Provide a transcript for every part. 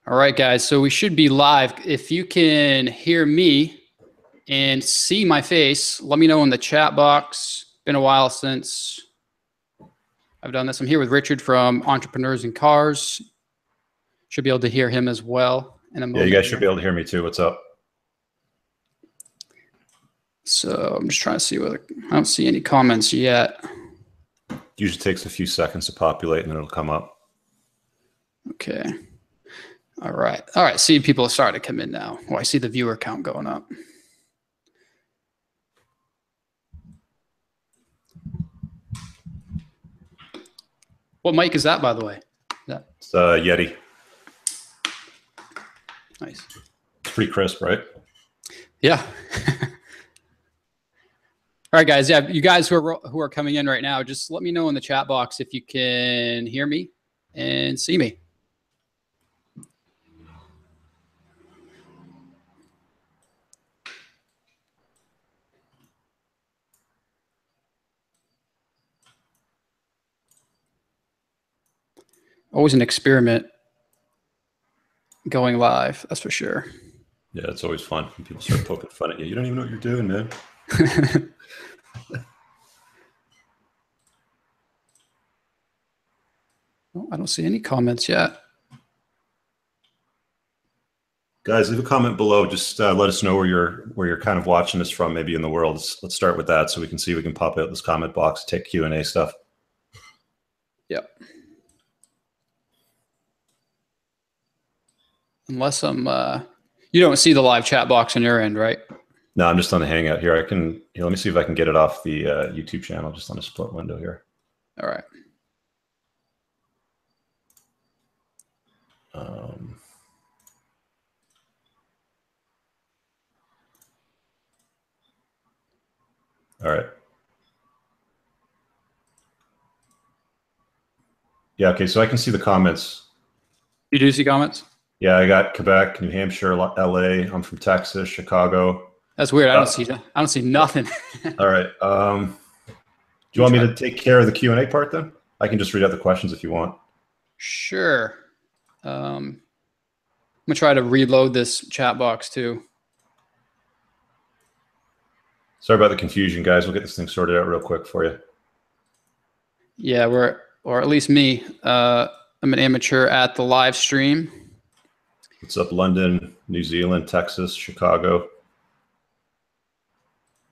All right, guys. So we should be live. If you can hear me and see my face, let me know in the chat box. Been a while since I've done this. I'm here with Richard from Entrepreneurs in Cars. Should be able to hear him as well in a moment. Yeah, you guys should be able to hear me too. What's up? So I'm just trying to see whether I don't see any comments yet. It usually takes a few seconds to populate and then it'll come up. Okay. All right. All right. See, people are starting to come in now. Oh, I see the viewer count going up. What mic is that, by the way? It's Yeti. Nice. It's pretty crisp, right? Yeah. All right, guys. Yeah, you guys who are coming in right now, just let me know in the chat box if you can hear me and see me. Always an experiment going live, that's for sure. Yeah, it's always fun when people start poking fun at you. You don't even know what you're doing, man. Oh, I don't see any comments yet. Guys, leave a comment below. Just let us know where you're kind of watching this from, maybe in the world. Let's start with that so we can see if we can pop out this comment box, take Q&A stuff. Yep. Unless I'm, you don't see the live chat box on your end, right? No, I'm just on the Hangout here. Let me see if I can get it off the YouTube channel, just on a split window here. All right. All right. Yeah, okay, so I can see the comments. You do see comments? Yeah, I got Quebec, New Hampshire, LA. I'm from Texas, Chicago. That's weird. I don't see nothing. All right. Do you want me to take care of the Q&A part then? I can just read out the questions if you want. Sure. I'm gonna try to reload this chat box too. Sorry about the confusion, guys. We'll get this thing sorted out real quick for you. Yeah, or at least me. I'm an amateur at the live stream. What's up, London, New Zealand, Texas, Chicago?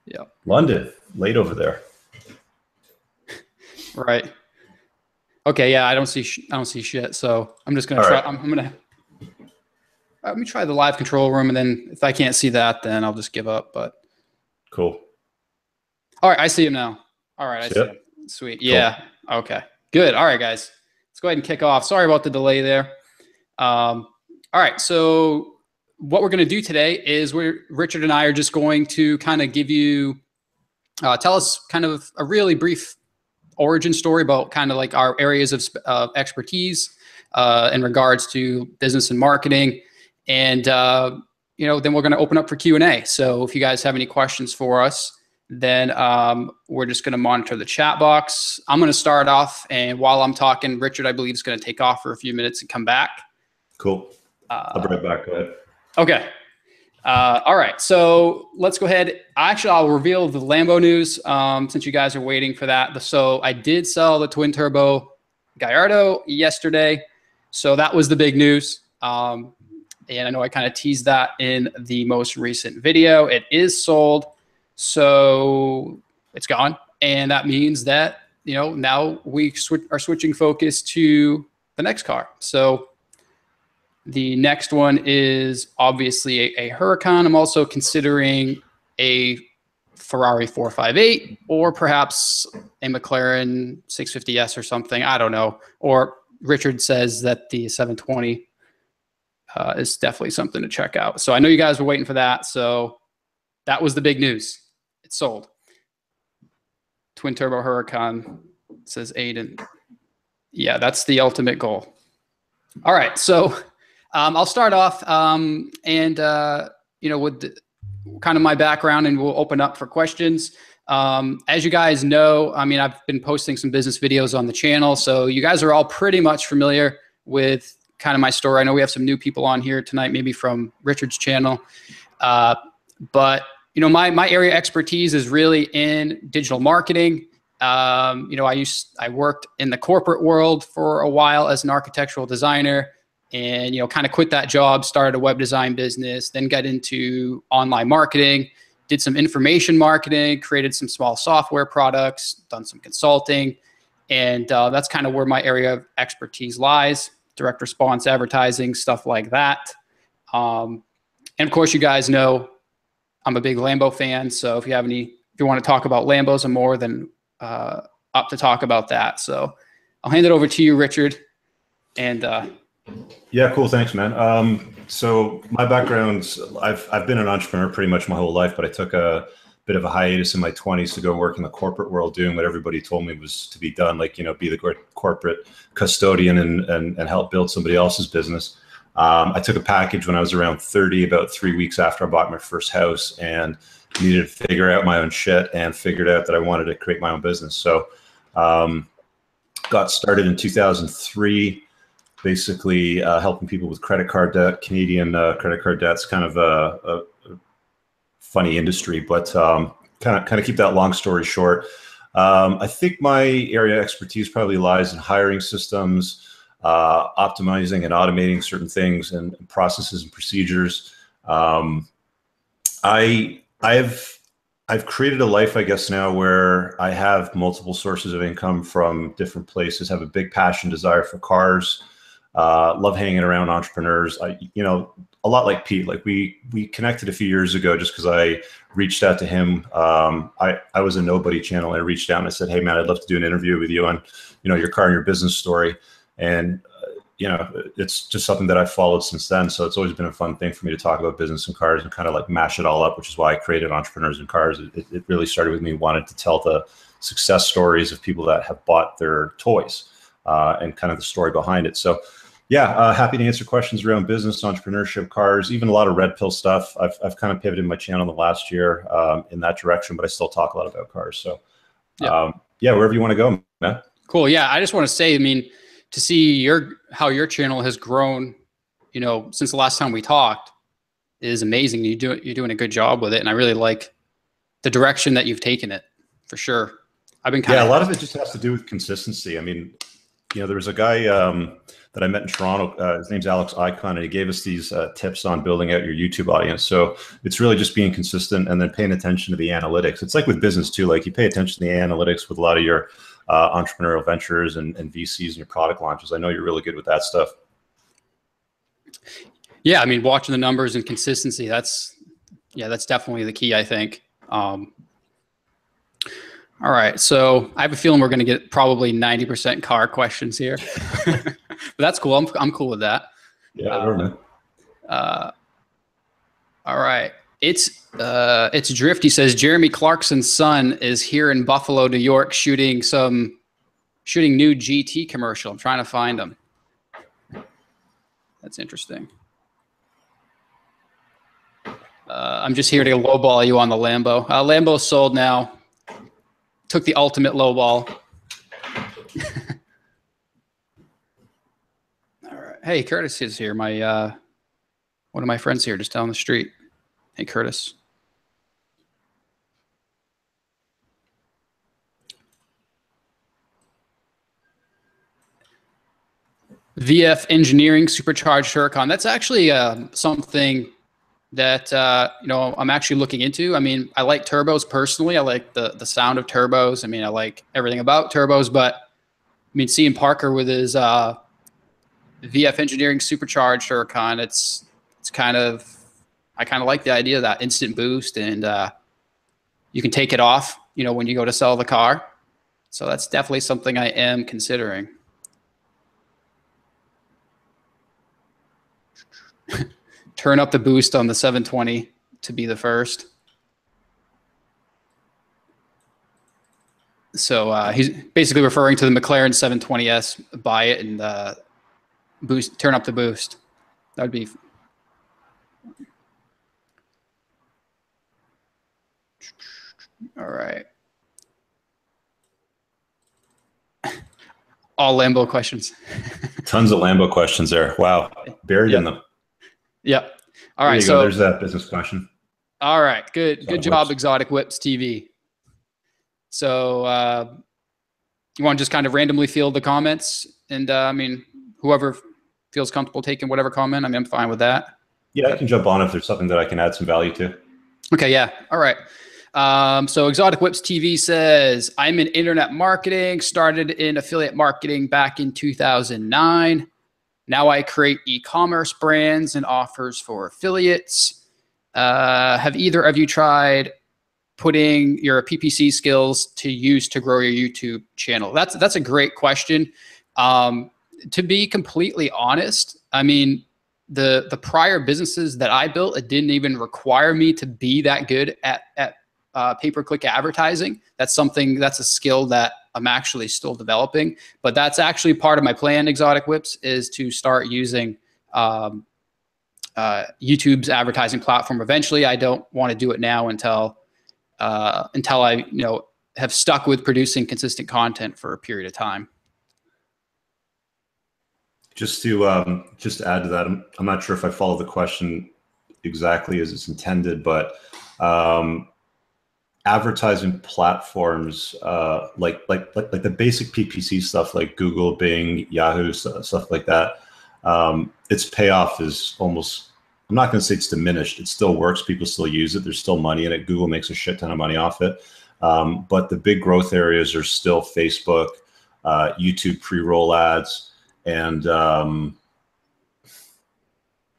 Yeah. London, late over there. Right. Okay. Yeah, I don't see shit. So I'm just gonna try. Right. Let me try the live control room, and then if I can't see that, then I'll just give up. But cool. All right, I see him now. All right, I see him. Sweet. Cool. Yeah. Okay. Good. All right, guys. Let's go ahead and kick off. Sorry about the delay there. All right, so what we're going to do today is Richard and I are just going to kind of give you, tell us kind of a really brief origin story about kind of like our areas of expertise in regards to business and marketing. And, then we're going to open up for Q&A. So if you guys have any questions for us, then we're just going to monitor the chat box. I'm going to start off, and while I'm talking, Richard, I believe, is going to take off for a few minutes and come back. Cool. I'll be right back. Go ahead. Okay. All right. So let's go ahead. Actually, I'll reveal the Lambo news since you guys are waiting for that. So I did sell the twin turbo Gallardo yesterday. So that was the big news. And I know I kind of teased that in the most recent video. It is sold. So it's gone. And that means that, now we are switching focus to the next car. So the next one is obviously a Huracan. I'm also considering a Ferrari 458 or perhaps a McLaren 650S or something. I don't know. Or Richard says that the 720 is definitely something to check out. So I know you guys were waiting for that. So that was the big news. It's sold. Twin turbo Huracan, says Aiden. Yeah, that's the ultimate goal. All right. So I'll start off with kind of my background, and we'll open up for questions. As you guys know, I mean, I've been posting some business videos on the channel, so you guys are all pretty much familiar with kind of my story. I know we have some new people on here tonight, maybe from Richard's channel. But, you know, my area of expertise is really in digital marketing. You know, I worked in the corporate world for a while as an architectural designer, and, you know, kind of quit that job, started a web design business, then got into online marketing, did some information marketing, created some small software products, done some consulting. And that's kind of where my area of expertise lies: direct response advertising, stuff like that. And of course, you guys know I'm a big Lambo fan. So if you want to talk about Lambos, I'm more than up to talk about that. So I'll hand it over to you, Richard. And yeah, cool. Thanks, man. So my background's, I've been an entrepreneur pretty much my whole life, but I took a bit of a hiatus in my 20s to go work in the corporate world, doing what everybody told me was to be done, like, you know, be the corporate custodian and help build somebody else's business. I took a package when I was around 30, about 3 weeks after I bought my first house, and needed to figure out my own shit, and figured out that I wanted to create my own business. So got started in 2003, basically helping people with credit card debt. Canadian credit card debt's kind of a funny industry, but kind of keep that long story short. I think my area of expertise probably lies in hiring systems, optimizing and automating certain things and processes and procedures. I've created a life, I guess, now where I have multiple sources of income from different places, have a big passion, desire for cars, love hanging around entrepreneurs. You know, a lot like Pete, like we connected a few years ago just because I reached out to him. I was a nobody channel. I reached out and I said, hey man, I'd love to do an interview with you on, you know, your car and your business story. And you know, it's just something that I've followed since then. So it's always been a fun thing for me to talk about business and cars and kind of like mash it all up, which is why I created Entrepreneurs in Cars. It really started with me wanting to tell the success stories of people that have bought their toys and kind of the story behind it. So yeah, happy to answer questions around business, entrepreneurship, cars, even a lot of red pill stuff. I've kind of pivoted my channel the last year in that direction, but I still talk a lot about cars. So yeah, wherever you want to go, man. Cool. Yeah, I just want to say, I mean, to see how your channel has grown, you know, since the last time we talked, is amazing. You're doing a good job with it, and I really like the direction that you've taken it, for sure. I've been a lot of it just has to do with consistency. I mean, you know, there was a guy that I met in Toronto. His name's Alex Icon, and he gave us these tips on building out your YouTube audience. So it's really just being consistent and then paying attention to the analytics. It's like with business too. Like you pay attention to the analytics with a lot of your entrepreneurial ventures and VCs and your product launches. I know you're really good with that stuff. Yeah, I mean, watching the numbers and consistency, that's definitely the key, I think. All right, so I have a feeling we're going to get probably 90% car questions here, but that's cool. I'm cool with that. Yeah, man. All right, it's Drift. He says Jeremy Clarkson's son is here in Buffalo, New York, shooting new GT commercial. I'm trying to find him. That's interesting. I'm just here to lowball you on the Lambo. Lambo's sold now. Took the ultimate lowball. All right. Hey, Curtis is here. My one of my friends here, just down the street. Hey, Curtis. VF Engineering Supercharged Huracan. That's actually something that you know, I'm actually looking into. I mean, I like turbos personally. I like the sound of turbos. I mean, I like everything about turbos. But I mean, seeing Parker with his VF Engineering Supercharged Huracan, it's kind of, I kind of like the idea of that instant boost, and you can take it off, you know, when you go to sell the car. So that's definitely something I am considering. Turn up the boost on the 720 to be the first. So he's basically referring to the McLaren 720S. Buy it and boost, turn up the boost. That would be. All right. All Lambo questions. Tons of Lambo questions there. Wow. Buried in Yep. them. Yep. All There right. you go. So, There's that business question. all right. Good Exotic job, Whips. Exotic Whips TV. So, you want to just kind of randomly field the comments, and I mean, whoever feels comfortable taking whatever comment, I mean, I'm fine with that. Yeah, I can jump on if there's something that I can add some value to. Okay, yeah. All right. So Exotic Whips TV says, I'm in internet marketing, started in affiliate marketing back in 2009. Now I create e-commerce brands and offers for affiliates. Have either of you tried putting your PPC skills to use to grow your YouTube channel? That's a great question. To be completely honest, I mean, the prior businesses that I built, it didn't even require me to be that good at pay-per-click advertising. That's a skill that I'm actually still developing, but that's actually part of my plan, Exotic Whips, is to start using YouTube's advertising platform. Eventually, I don't want to do it now until I, have stuck with producing consistent content for a period of time. Just to add to that, I'm not sure if I follow the question exactly as it's intended, but advertising platforms like the basic PPC stuff like Google, Bing, Yahoo, stuff like that, its payoff is almost, I'm not going to say it's diminished. It still works. People still use it. There's still money in it. Google makes a shit ton of money off it. But the big growth areas are still Facebook, YouTube pre-roll ads, and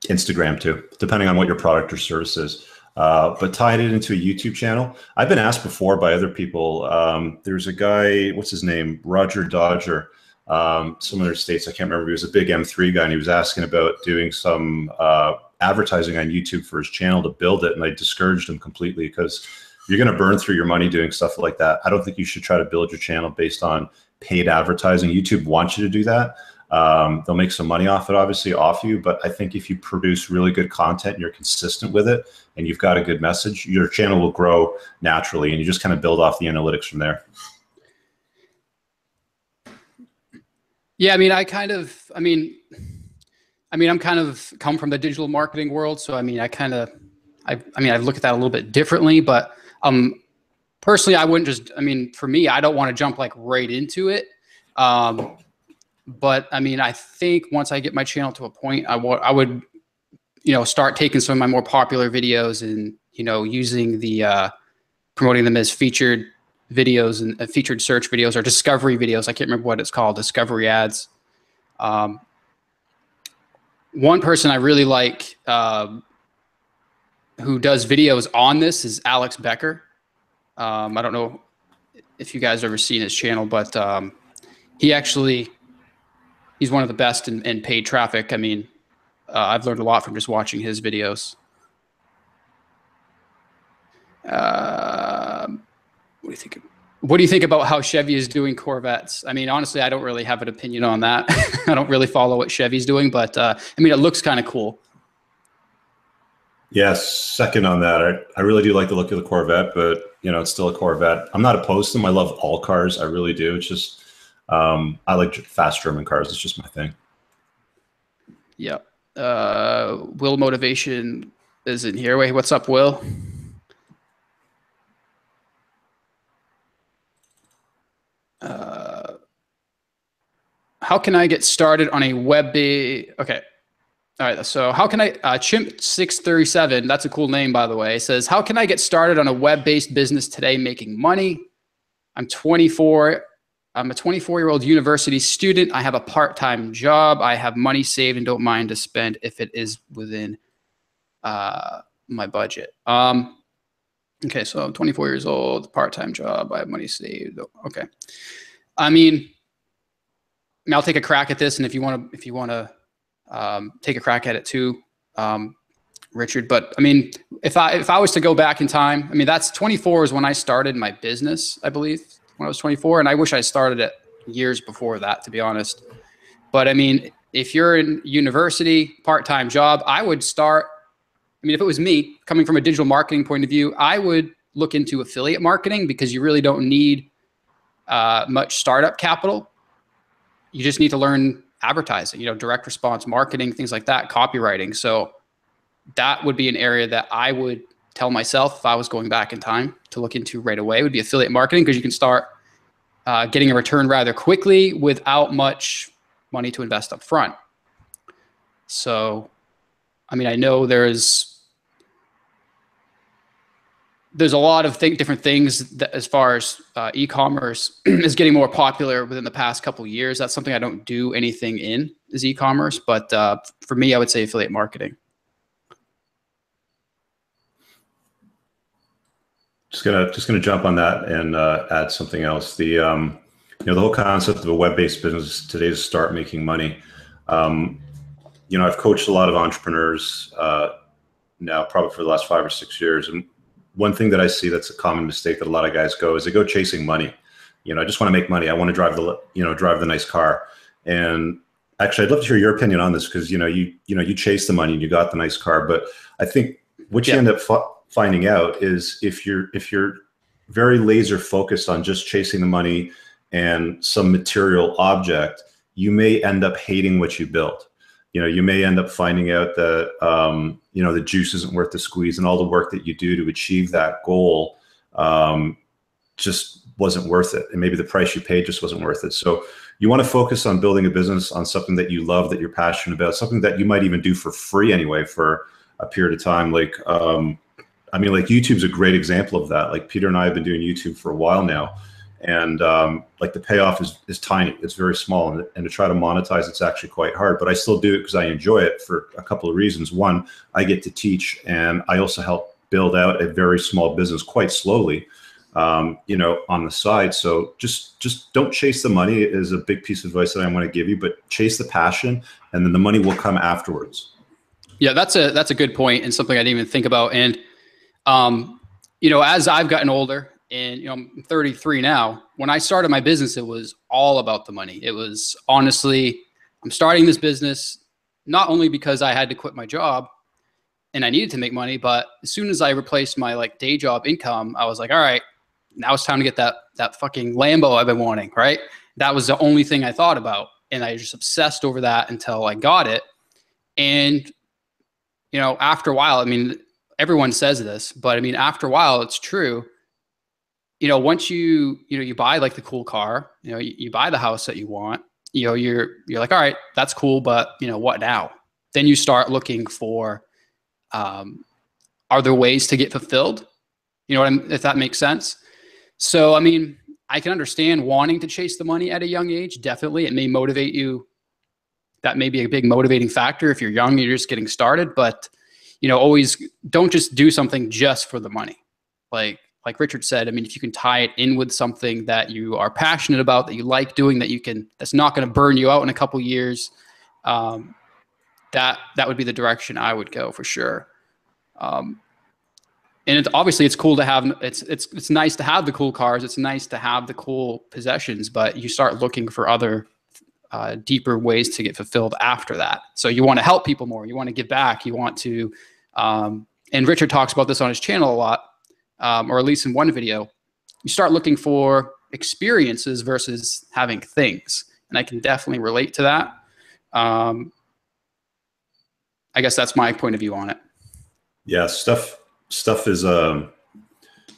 Instagram too, depending on what your product or service is. But tied it into a YouTube channel. I've been asked before by other people. There's a guy, what's his name? Roger Dodger, some other states, I can't remember. He was a big M3 guy, and he was asking about doing some advertising on YouTube for his channel to build it. And I discouraged him completely because you're going to burn through your money doing stuff like that. I don't think you should try to build your channel based on paid advertising. YouTube wants you to do that. They'll make some money off it, obviously, off you. But I think if you produce really good content and you're consistent with it and you've got a good message, your channel will grow naturally, and you just kind of build off the analytics from there. Yeah, I mean, I'm kind of come from the digital marketing world. So, I mean, I look at that a little bit differently, but personally, I wouldn't just, for me, I don't want to jump like right into it. But I mean, I think once I get my channel to a point, I would, start taking some of my more popular videos and, using promoting them as featured videos and featured search videos or discovery videos. I can't remember what it's called, discovery ads. One person I really like who does videos on this is Alex Becker. I don't know if you guys have ever seen his channel, but he's one of the best in paid traffic. I mean, I've learned a lot from just watching his videos. What do you think about how Chevy is doing Corvettes? I mean, honestly, I don't really have an opinion on that. I don't really follow what Chevy's doing, but it looks kind of cool. Yes, second on that. I really do like the look of the Corvette, but it's still a Corvette. I'm not opposed to them. I love all cars. I really do. It's just I like fast German cars. It's just my thing. Yeah. Will Motivation is in here. Wait, what's up, Will? How can I get started on a okay. All right. So how can I, Chimp637, that's a cool name, by the way, says, how can I get started on a web-based business today making money? I'm 24. I'm a 24-year-old university student. I have a part-time job. I have money saved and don't mind to spend if it is within my budget. Okay, so I'm 24 years old, part-time job. I have money saved. Okay. I'll take a crack at this, and if you want to take a crack at it too, Richard. But if I was to go back in time, that's 24 is when I started my business, I believe, when I was 24, and I wish I started it years before that, to be honest. But if you're in university, part-time job, I would start. If it was me coming from a digital marketing point of view, I would look into affiliate marketing because you really don't need much startup capital. you just need to learn advertising, direct response marketing, things like that, copywriting. So that would be an area that I would tell myself if I was going back in time to look into right away, would be affiliate marketing, because you can start getting a return rather quickly without much money to invest up front. So, I mean, I know there's a lot of different things that, as far as e-commerce is getting more popular within the past couple of years. That's something I don't do anything in, is e-commerce. But for me, I would say affiliate marketing. Just gonna jump on that and add something else. The the whole concept of a web-based business today is start making money. I've coached a lot of entrepreneurs now, probably for the last 5 or 6 years, and one thing that I see that's a common mistake that a lot of guys go is they go chasing money. I just want to make money. I want to drive the nice car. And actually, I'd love to hear your opinion on this, because you chase the money and you got the nice car, but I think what you end up finding out is if you're very laser focused on just chasing the money and some material object, you may end up hating what you built. You may end up finding out that the juice isn't worth the squeeze, and all the work that you do to achieve that goal just wasn't worth it, and maybe the price you paid just wasn't worth it. So you want to focus on building a business on something that you love, that you're passionate about, something that you might even do for free anyway for a period of time. Like YouTube's a great example of that. Like Peter and I have been doing YouTube for a while now, and the payoff is tiny. It's very small, and to try to monetize, it's actually quite hard, but I still do it because I enjoy it for a couple of reasons. One, I get to teach, and I also help build out a very small business quite slowly, on the side. So just don't chase the money is a big piece of advice that I want to give you, but chase the passion, and then the money will come afterwards. Yeah, that's a good point, and something I didn't even think about. And as I've gotten older, and I'm 33 now, when I started my business, it was all about the money. It was honestly, I'm starting this business not only because I had to quit my job and I needed to make money, but as soon as I replaced my day job income, I was like, all right, now it's time to get that fucking Lambo I've been wanting, right? That was the only thing I thought about, and I just obsessed over that until I got it. And after a while, I mean, everyone says this, but I mean, after a while, it's true. Once you buy the cool car, you buy the house that you want, you're like, all right, that's cool, but what now? Then you start looking for, are there ways to get fulfilled? If that makes sense. So, I mean, I can understand wanting to chase the money at a young age. Definitely. It may motivate you. That may be a big motivating factor if you're young, you're just getting started, but always don't just do something just for the money. Like Richard said, I mean, if you can tie it in with something that you are passionate about, that you like doing, that's not going to burn you out in a couple years, that would be the direction I would go for sure. And obviously it's cool to have, it's nice to have the cool cars. It's nice to have the cool possessions, but you start looking for other deeper ways to get fulfilled after that. So you want to help people more. You want to give back. You want to, and Richard talks about this on his channel a lot. Or at least in one video, you start looking for experiences versus having things. And I can definitely relate to that. I guess that's my point of view on it. Yeah, stuff is, when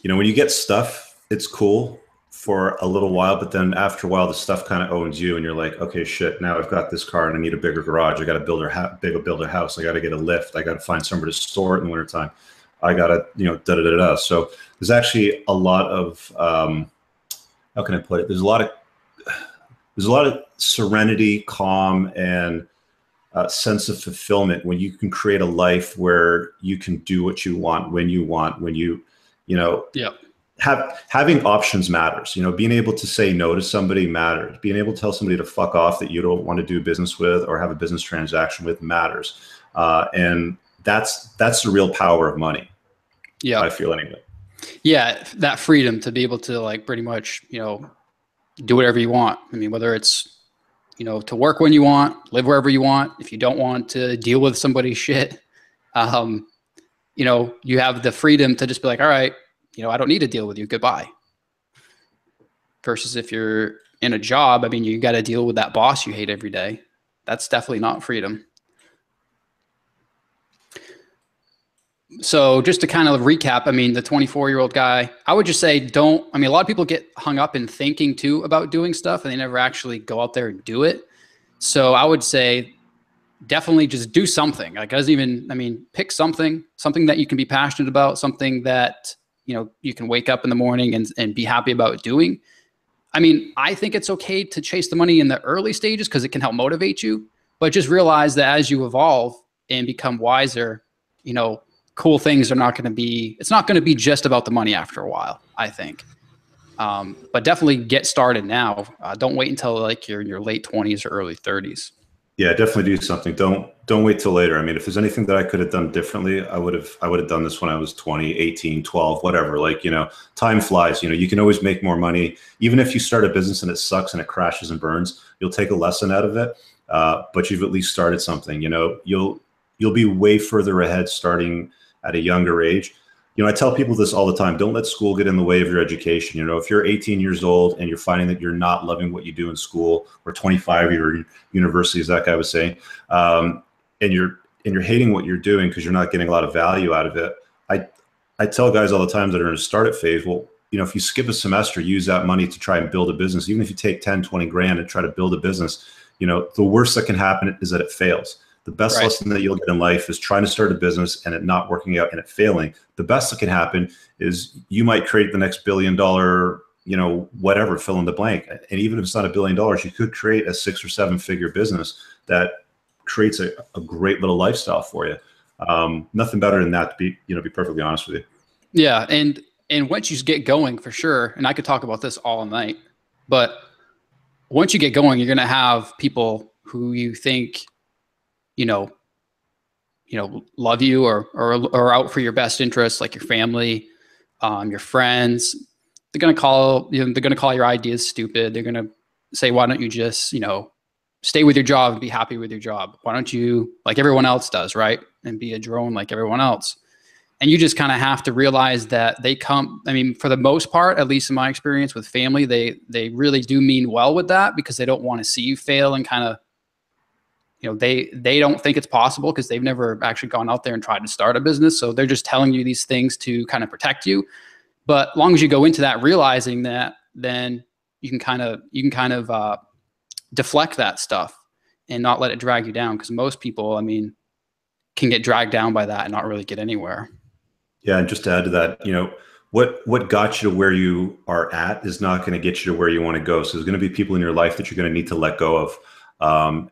you get stuff, it's cool for a little while, but then after a while, the stuff kind of owns you, and you're like, okay, shit, now I've got this car and I need a bigger garage. I got to build a house. I got to get a lift. I got to find somewhere to store it in the wintertime. I gotta, So there's actually a lot of, how can I put it? There's a lot of serenity, calm, and sense of fulfillment when you can create a life where you can do what you want, when you want, having options matters. Being able to say no to somebody matters. Being able to tell somebody to fuck off that you don't want to do business with or have a business transaction with matters. And that's the real power of money. Yeah, I feel anyway. Yeah, that freedom to be able to pretty much do whatever you want. I mean, whether it's to work when you want, live wherever you want. If you don't want to deal with somebody's shit, you have the freedom to just be like, all right, I don't need to deal with you. Goodbye. Versus if you're in a job, I mean, you got to deal with that boss you hate every day. That's definitely not freedom. So just to kind of recap, I mean, the 24-year-old guy, I would just say I mean, a lot of people get hung up in thinking too about doing stuff and they never actually go out there and do it. So I would say definitely just do something. Like, doesn't even, I mean, pick something that you can be passionate about, something that, you know, you can wake up in the morning and be happy about doing. I mean, I think it's okay to chase the money in the early stages because it can help motivate you, but just realize that as you evolve and become wiser, you know, cool things are not going to be, it's not going to be just about the money after a while, I think. But definitely get started now. Don't wait until like you're in your late 20s or early 30s. Yeah, definitely do something. Don't wait till later. I mean, if there's anything that I could have done differently, I would have done this when I was 20, 18, 12, whatever. Like, you know, time flies. You know, you can always make more money. Even if you start a business and it sucks and it crashes and burns, you'll take a lesson out of it. But you've at least started something. You know, you'll be way further ahead starting at a younger age. You know, I tell people this all the time. Don't let school get in the way of your education. You know, if you're 18 years old and you're finding that you're not loving what you do in school, or 25, you're in university, as that guy was saying, and you're hating what you're doing because you're not getting a lot of value out of it. I tell guys all the time that are in a startup phase, well, you know, if you skip a semester, use that money to try and build a business. Even if you take 10, 20 grand and try to build a business, you know, the worst that can happen is that it fails. The best lesson that you'll get in life is trying to start a business and it not working out and it failing. The best that can happen is you might create the next $1 billion, you know, whatever, fill in the blank. And even if it's not $1 billion, you could create a 6 or 7 figure business that creates a great little lifestyle for you. Nothing better than that, to be perfectly honest with you. Yeah. And once you get going, for sure, and I could talk about this all night, but once you get going, you're going to have people who you think, you know, love you or out for your best interests, like your family, your friends. They're going to call, they're going to call your ideas stupid. They're going to say, why don't you just, you know, stay with your job and be happy with your job? Why don't you, like everyone else does, right? And be a drone like everyone else. And you just kind of have to realize that they come, I mean, for the most part, at least in my experience with family, they really do mean well with that, because they don't want to see you fail and kind of, you know, they don't think it's possible because they've never actually gone out there and tried to start a business. So they're just telling you these things to kind of protect you. But as long as you go into that realizing that, then you can kind of deflect that stuff and not let it drag you down. Because most people, I mean, can get dragged down by that and not really get anywhere. Yeah, and just to add to that, you know, what got you to where you are at is not going to get you to where you want to go. So there's going to be people in your life that you're going to need to let go of.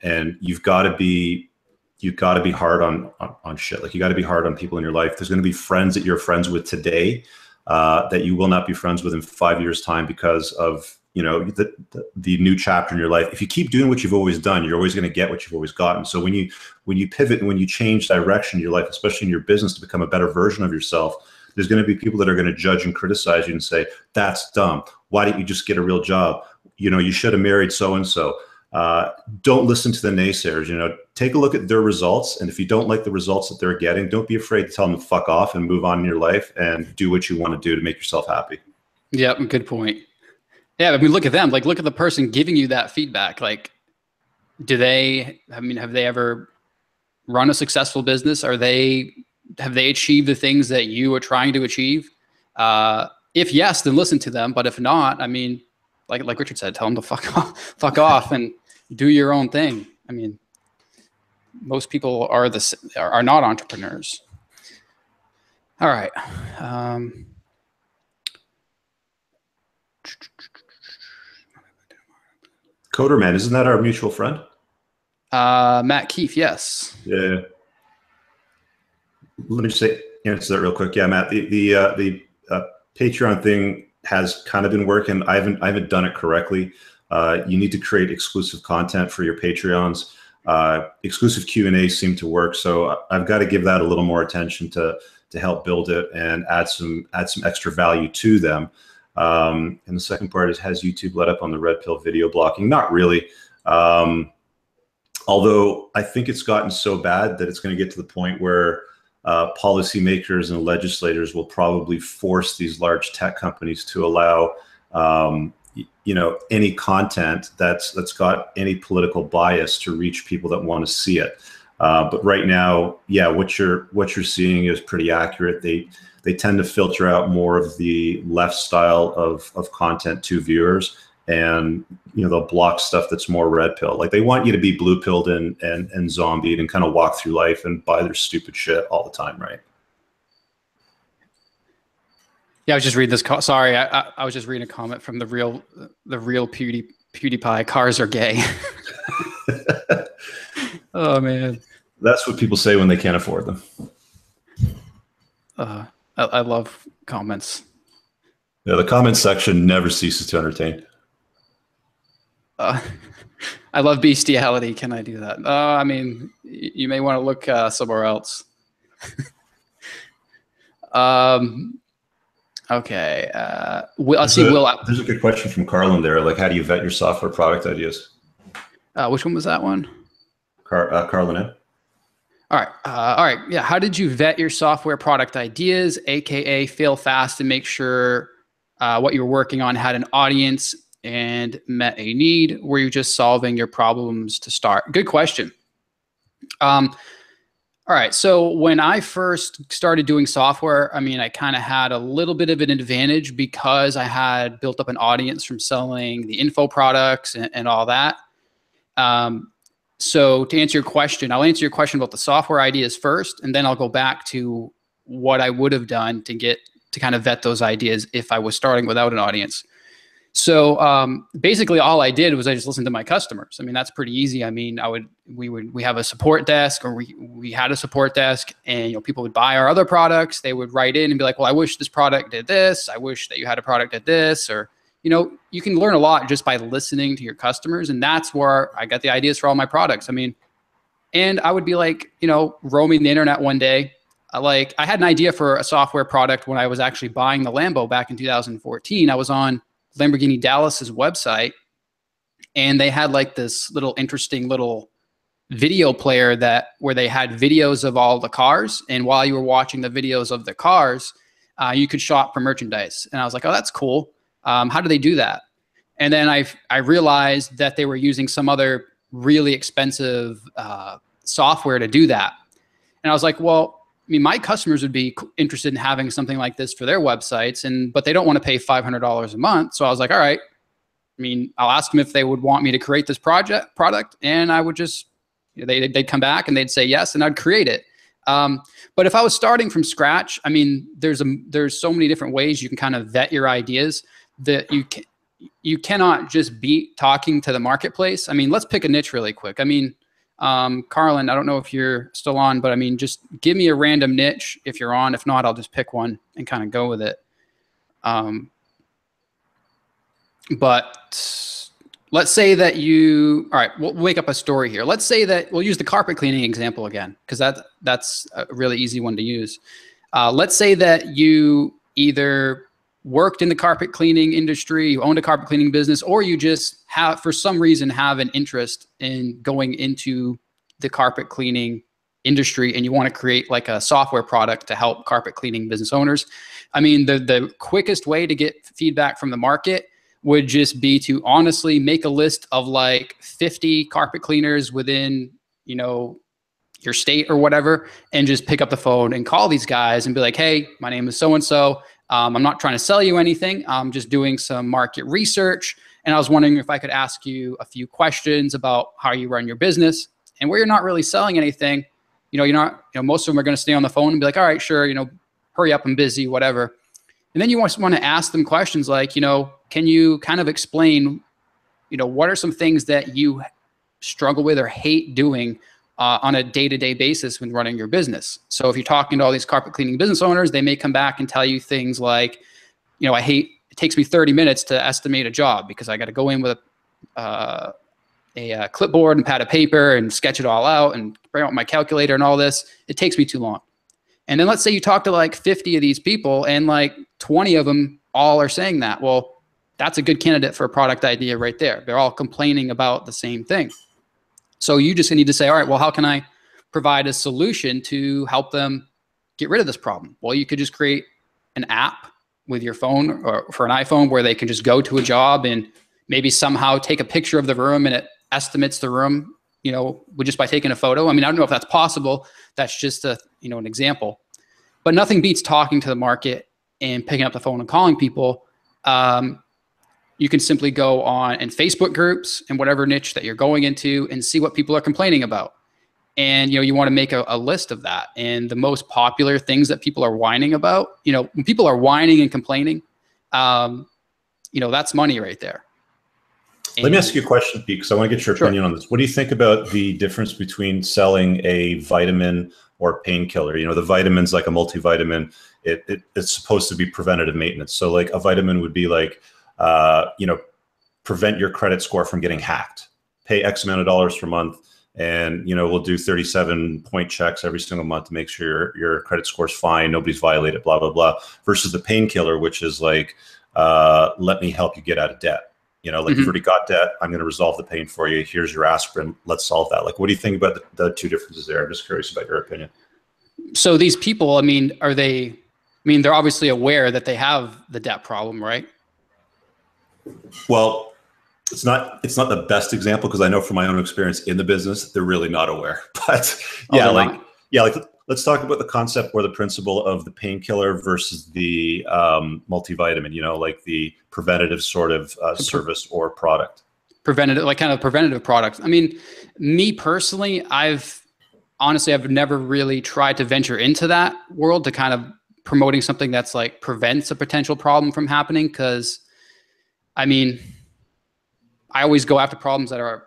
And you've got to be hard on shit. Like, you got to be hard on people in your life. There's going to be friends that you're friends with today that you will not be friends with in 5 years' time because of, you know, the new chapter in your life. If you keep doing what you've always done, you're always going to get what you've always gotten. So when you pivot and when you change direction in your life, especially in your business, to become a better version of yourself, there's going to be people that are going to judge and criticize you and say, that's dumb. Why didn't you just get a real job? You know, you should have married so-and-so. Don't listen to the naysayers. You know, take a look at their results. And if you don't like the results that they're getting, don't be afraid to tell them to fuck off and move on in your life and do what you want to do to make yourself happy. Yeah, good point. Yeah, I mean, look at them. Like, look at the person giving you that feedback. Like, have they ever run a successful business? Have they achieved the things that you are trying to achieve? If yes, then listen to them. But if not, I mean, like Richard said, tell them to fuck off and do your own thing. I mean, most people are not entrepreneurs. All right. Coderman, isn't that our mutual friend? Matt Keefe, yes. Yeah. Let me just answer that real quick. Yeah, Matt, the Patreon thing has kind of been working. I haven't done it correctly. You need to create exclusive content for your Patreons. Exclusive Q&A seem to work, so I've got to give that a little more attention to help build it and add some extra value to them. And the second part is, has YouTube let up on the red pill video blocking? Not really. Although I think it's gotten so bad that it's going to get to the point where policymakers and legislators will probably force these large tech companies to allow any content that's got any political bias to reach people that want to see it. But right now, yeah, what you're seeing is pretty accurate. They tend to filter out more of the left style of content to viewers, and they'll block stuff that's more red pill. Like, they want you to be blue pilled and zombied and kind of walk through life and buy their stupid shit all the time, right? Yeah, I was just reading this. Sorry, I was just reading a comment from the real PewDiePie. Cars are gay. Oh man, that's what people say when they can't afford them. I love comments. Yeah, the comment section never ceases to entertain. I love bestiality. Can I do that? I mean, you may want to look somewhere else. Okay. Let's see. There's a good question from Carlin there. Like, how do you vet your software product ideas? Which one was that one? Carlin. All right. All right. Yeah. How did you vet your software product ideas, AKA fail fast and make sure what you were working on had an audience and met a need? Were you just solving your problems to start? Good question. All right. So when I first started doing software, I mean, I kind of had a little bit of an advantage because I had built up an audience from selling the info products and all that. So to answer your question, I'll answer your question about the software ideas first, and then I'll go back to what I would have done to kind of vet those ideas if I was starting without an audience. So basically all I did was I just listened to my customers. I mean, that's pretty easy. I mean, we have a support desk, or we had a support desk, and people would buy our other products. They would write in and be like, well, I wish this product did this. I wish that you had a product that did this, or, you can learn a lot just by listening to your customers. And that's where I got the ideas for all my products. I mean, and I would be like, roaming the internet one day. I had an idea for a software product when I was actually buying the Lambo back in 2014. I was on Lamborghini Dallas's website, and they had like this interesting little video player where they had videos of all the cars, and while you were watching the videos of the cars, you could shop for merchandise. And I was like, oh, that's cool. How do they do that? And then I realized that they were using some other really expensive software to do that. And I was like, well, I mean, my customers would be interested in having something like this for their websites, but they don't want to pay $500 a month. So I was like, all right, I mean, I'll ask them if they would want me to create this product, and I would just, they'd come back and they'd say yes, and I'd create it. But if I was starting from scratch, I mean, there's so many different ways you can kind of vet your ideas that you cannot just be talking to the marketplace. I mean, let's pick a niche really quick. I mean, Carlin, I don't know if you're still on, but I mean, just give me a random niche if you're on. If not, I'll just pick one and kind of go with it. But let's say that all right, we'll make up a story here. Let's say that we'll use the carpet cleaning example again, because that's a really easy one to use. Let's say that you either worked in the carpet cleaning industry, you owned a carpet cleaning business, or you just for some reason have an interest in going into the carpet cleaning industry, and you want to create like a software product to help carpet cleaning business owners. I mean, the quickest way to get feedback from the market would just be to honestly make a list of like 50 carpet cleaners within, your state or whatever, and just pick up the phone and call these guys and be like, hey, my name is so-and-so. I'm not trying to sell you anything. I'm just doing some market research. And I was wondering if I could ask you a few questions about how you run your business. And where you're not really selling anything, most of them are going to stay on the phone and be like, all right, sure, hurry up, I'm busy, whatever. And then you want to ask them questions like, can you kind of explain, what are some things that you struggle with or hate doing on a day-to-day basis when running your business? So if you're talking to all these carpet cleaning business owners, they may come back and tell you things like, it takes me 30 minutes to estimate a job because I got to go in with a clipboard and pad of paper and sketch it all out and bring out my calculator and all this. It takes me too long. And then let's say you talk to like 50 of these people, and like 20 of them all are saying that. Well, that's a good candidate for a product idea right there. They're all complaining about the same thing. So you just need to say, all right, well, how can I provide a solution to help them get rid of this problem? Well, you could just create an app with your phone or for an iPhone where they can just go to a job and maybe somehow take a picture of the room and it estimates the room, you know, just by taking a photo. I mean, I don't know if that's possible. That's just a, you know, an example, but nothing beats talking to the market and picking up the phone and calling people. You can simply go on in Facebook groups and whatever niche that you're going into and see what people are complaining about. And, you know, you want to make a list of that. And the most popular things that people are whining about, you know, when people are whining and complaining, you know, that's money right there. Let me ask you a question, Pete, because I want to get your opinion on this. What do you think about the difference between selling a vitamin or painkiller? You know, the vitamin's like a multivitamin. It's supposed to be preventative maintenance. So like a vitamin would be like, you know, prevent your credit score from getting hacked. Pay X amount of dollars per month. And, you know, we'll do 37-point checks every single month to make sure your credit score's fine. Nobody's violated, blah, blah, blah. Versus the painkiller, which is like, let me help you get out of debt. You know, like you've already got debt. I'm going to resolve the pain for you. Here's your aspirin. Let's solve that. Like, what do you think about the two differences there? I'm just curious about your opinion. So these people, I mean, they're obviously aware that they have the debt problem, right? Well, it's not the best example because I know from my own experience in the business, they're really not aware. But yeah, let's talk about the concept or the principle of the painkiller versus the multivitamin, you know, like the preventative sort of service or product. Preventative, like kind of preventative products. I mean, me personally, I've never really tried to venture into that world to kind of promoting something that's like prevents a potential problem from happening. Cause I mean, I always go after problems that are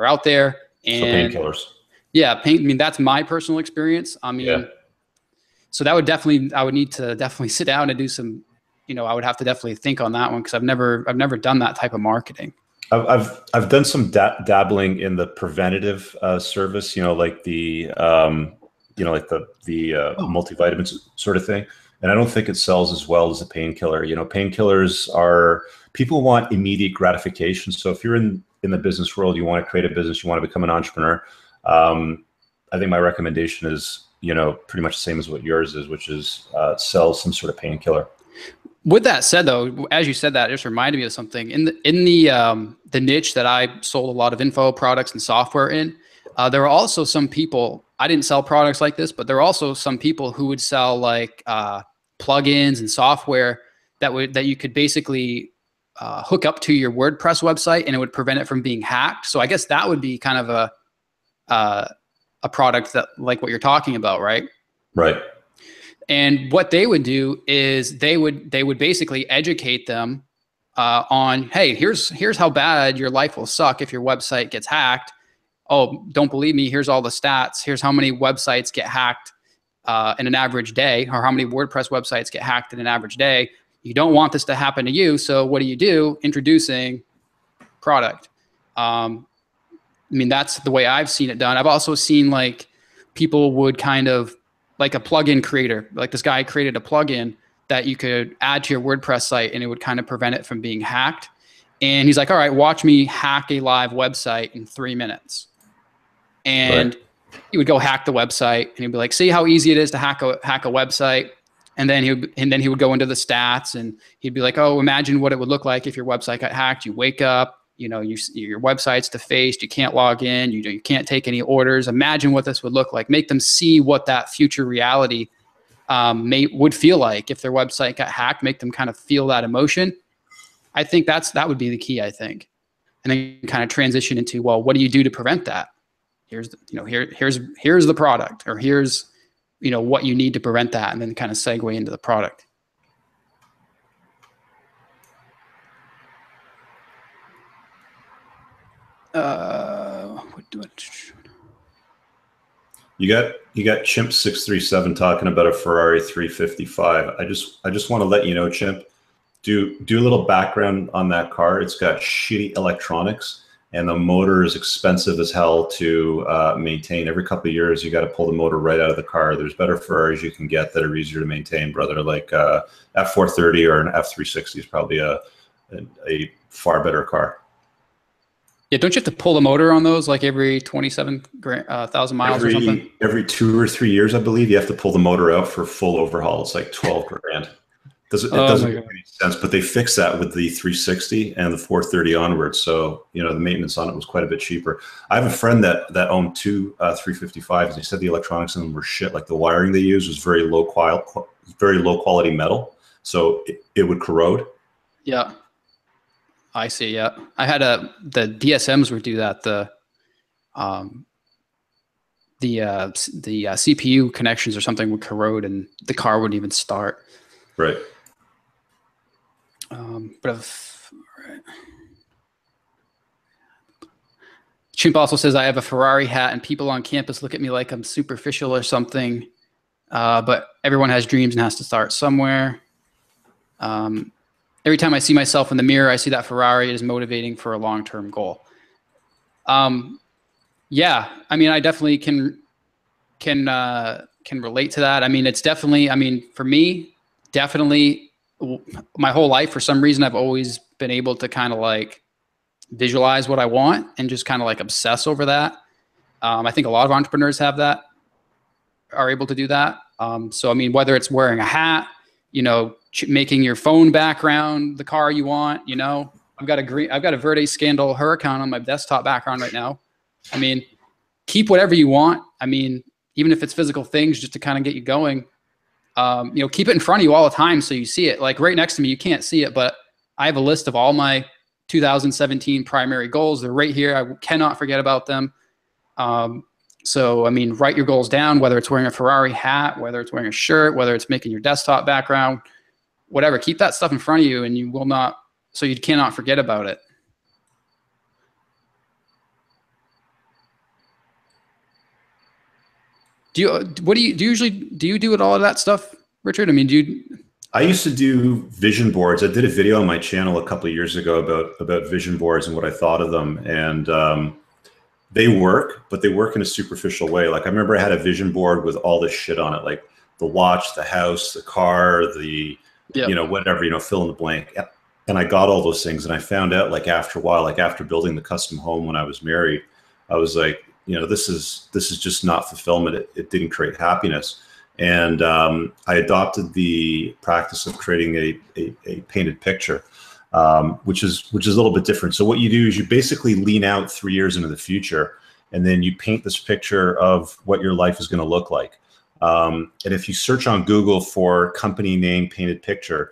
out there. And so painkillers. Yeah. I mean, that's my personal experience. I mean, so that would I would need to definitely sit down and do some, you know, I would have to definitely think on that one. Cause I've never done that type of marketing. I've done some dabbling in the preventative service, you know, like the, you know, like the multivitamins sort of thing. And I don't think it sells as well as a painkiller. You know, painkillers people want immediate gratification. So if you're in the business world, you want to create a business, you want to become an entrepreneur. I think my recommendation is, you know, pretty much the same as what yours is, which is sell some sort of painkiller. With that said, though, as you said that, it just reminded me of something. In the niche that I sold a lot of info products and software in, there are also some people. I didn't sell products like this, but there are also some people who would sell like plugins and software that you could basically hook up to your WordPress website, and it would prevent it from being hacked. So I guess that would be kind of a product that like what you're talking about, right? Right. And what they would do is they would basically educate them on, hey, here's how bad your life will suck if your website gets hacked. Oh, don't believe me? Here's all the stats. Here's how many websites get hacked in an average day, or how many WordPress websites get hacked in an average day. You don't want this to happen to you. So what do? Introducing product. I mean, that's the way I've seen it done. I've also seen like people would kind of like a plugin creator, like this guy created a plugin that you could add to your WordPress site and it would kind of prevent it from being hacked. And he's like, all right, watch me hack a live website in 3 minutes. And he would go hack the website and he'd be like, see how easy it is to hack a website. And then he would go into the stats and he'd be like, oh, imagine what it would look like if your website got hacked. You wake up, you know, your website's defaced. You can't log in. You can't take any orders. Imagine what this would look like. Make them see what that future reality would feel like if their website got hacked. Make them kind of feel that emotion. I think that would be the key, I think. And then kind of transition into, well, what do you do to prevent that? Here's the product, or here's, you know, what you need to prevent that, and then kind of segue into the product. You got Chimp 637 talking about a Ferrari 355. I just want to let you know, Chimp, do a little background on that car. It's got shitty electronics, and the motor is expensive as hell to maintain. Every couple of years, you got to pull the motor right out of the car. There's better Ferraris you can get that are easier to maintain, brother. Like F430 or an F360 is probably a far better car. Yeah, don't you have to pull the motor on those like every 27,000 miles or something? Every 2 or 3 years, I believe, you have to pull the motor out for full overhaul. It's like 12 grand. It Oh doesn't my make God. any sense, but they fixed that with the 360 and the 430 onwards. So, the maintenance on it was quite a bit cheaper. I have a friend that owned two 355s, and he said the electronics in them were shit. Like the wiring they used was very low quality metal. So it would corrode. Yeah, I see. Yeah. I had the DSMs would do that. Um, the CPU connections or something would corrode and the car wouldn't even start. Right. But right. Chimp also says I have a Ferrari hat and people on campus look at me like I'm superficial or something. But everyone has dreams and has to start somewhere. Every time I see myself in the mirror, I see that Ferrari is motivating for a long-term goal. Yeah, I mean, I definitely can relate to that. I mean, it's definitely, I mean, for me, definitely my whole life, for some reason, I've always been able to kind of like visualize what I want and just kind of like obsess over that. I think a lot of entrepreneurs have that, are able to do that. So, I mean, whether it's wearing a hat, making your phone background the car you want, I've got a Verde Scandal Huracan on my desktop background right now. I mean, keep whatever you want. I mean, even if it's physical things, just to kind of get you going. Keep it in front of you all the time so you see it. Like right next to me, you can't see it, but I have a list of all my 2017 primary goals. They're right here. I cannot forget about them. So, I mean, write your goals down, whether it's wearing a Ferrari hat, whether it's wearing a shirt, whether it's making your desktop background, whatever. Keep that stuff in front of you and you will not, so you cannot forget about it. Do you do all of that stuff, Richard? I mean, I used to do vision boards. I did a video on my channel a couple of years ago about vision boards and what I thought of them. And they work, but they work in a superficial way. Like I remember I had a vision board with all this shit on it, like the watch, the house, the car, whatever, fill in the blank. And I got all those things. And I found out like after a while, like after building the custom home when I was married, I was like, this is just not fulfillment. It didn't create happiness. And I adopted the practice of creating a painted picture, which is a little bit different. So what you do is you basically lean out 3 years into the future, and then you paint this picture of what your life is going to look like. And if you search on Google for company name painted picture,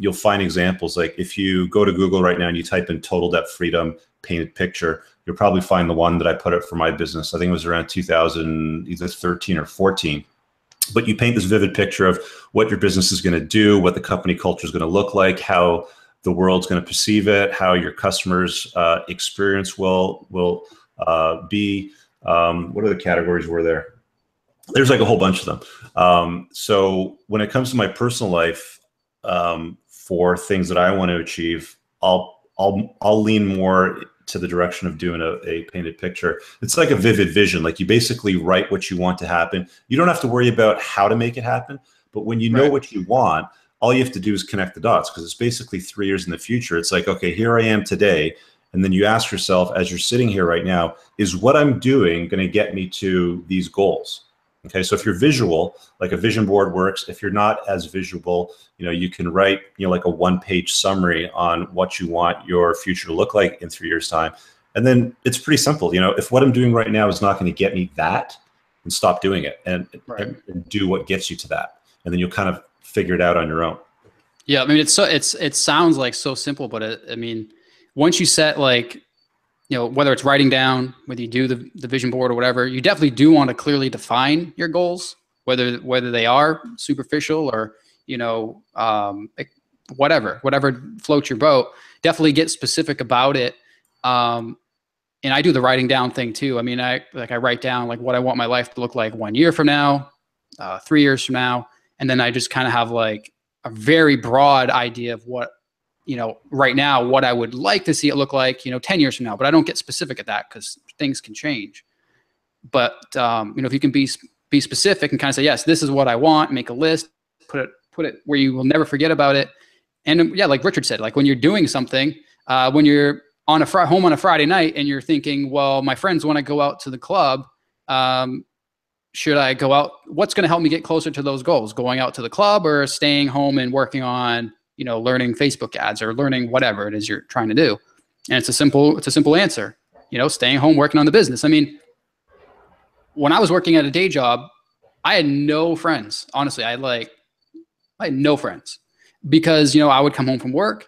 you'll find examples. Like if you go to Google right now and you type in total debt freedom painted picture, you'll probably find the one that I put up for my business. I think it was around 2000, either 13 or 14. But you paint this vivid picture of what your business is going to do, what the company culture is going to look like, how the world's going to perceive it, how your customers' experience will be. What other categories were there? There's like a whole bunch of them. So when it comes to my personal life, for things that I want to achieve, I'll lean more to the direction of doing a painted picture. It's like a vivid vision. Like you basically write what you want to happen. You don't have to worry about how to make it happen, but when you know what you want, all you have to do is connect the dots, because it's basically 3 years in the future. It's like, okay, here I am today. And then you ask yourself, as you're sitting here right now, is what I'm doing going to get me to these goals? Okay, so if you're visual, like a vision board works. If you're not as visual, you can write, like a one-page summary on what you want your future to look like in 3 years' time. And then it's pretty simple. If what I'm doing right now is not going to get me that, then stop doing it and do what gets you to that. And then you'll kind of figure it out on your own. Yeah, I mean, it sounds like so simple, but I mean, once you set like, whether it's writing down, whether you do the vision board or whatever, you definitely do want to clearly define your goals, whether they are superficial or, whatever floats your boat. Definitely get specific about it. And I do the writing down thing too. I mean, I write down like what I want my life to look like 1 year from now, 3 years from now. And then I just kind of have like a very broad idea of what, right now, what I would like to see it look like, 10 years from now, but I don't get specific at that because things can change. But, if you can be specific and kind of say, yes, this is what I want, make a list, put it where you will never forget about it. And yeah, like Richard said, like when you're doing something, when you're home on a Friday night and you're thinking, well, my friends want to go out to the club. Should I go out? What's going to help me get closer to those goals? Going out to the club or staying home and working on, learning Facebook ads or learning whatever it is you're trying to do? And it's a simple answer, staying home, working on the business. I mean, when I was working at a day job, I had no friends. Honestly, I had no friends because, I would come home from work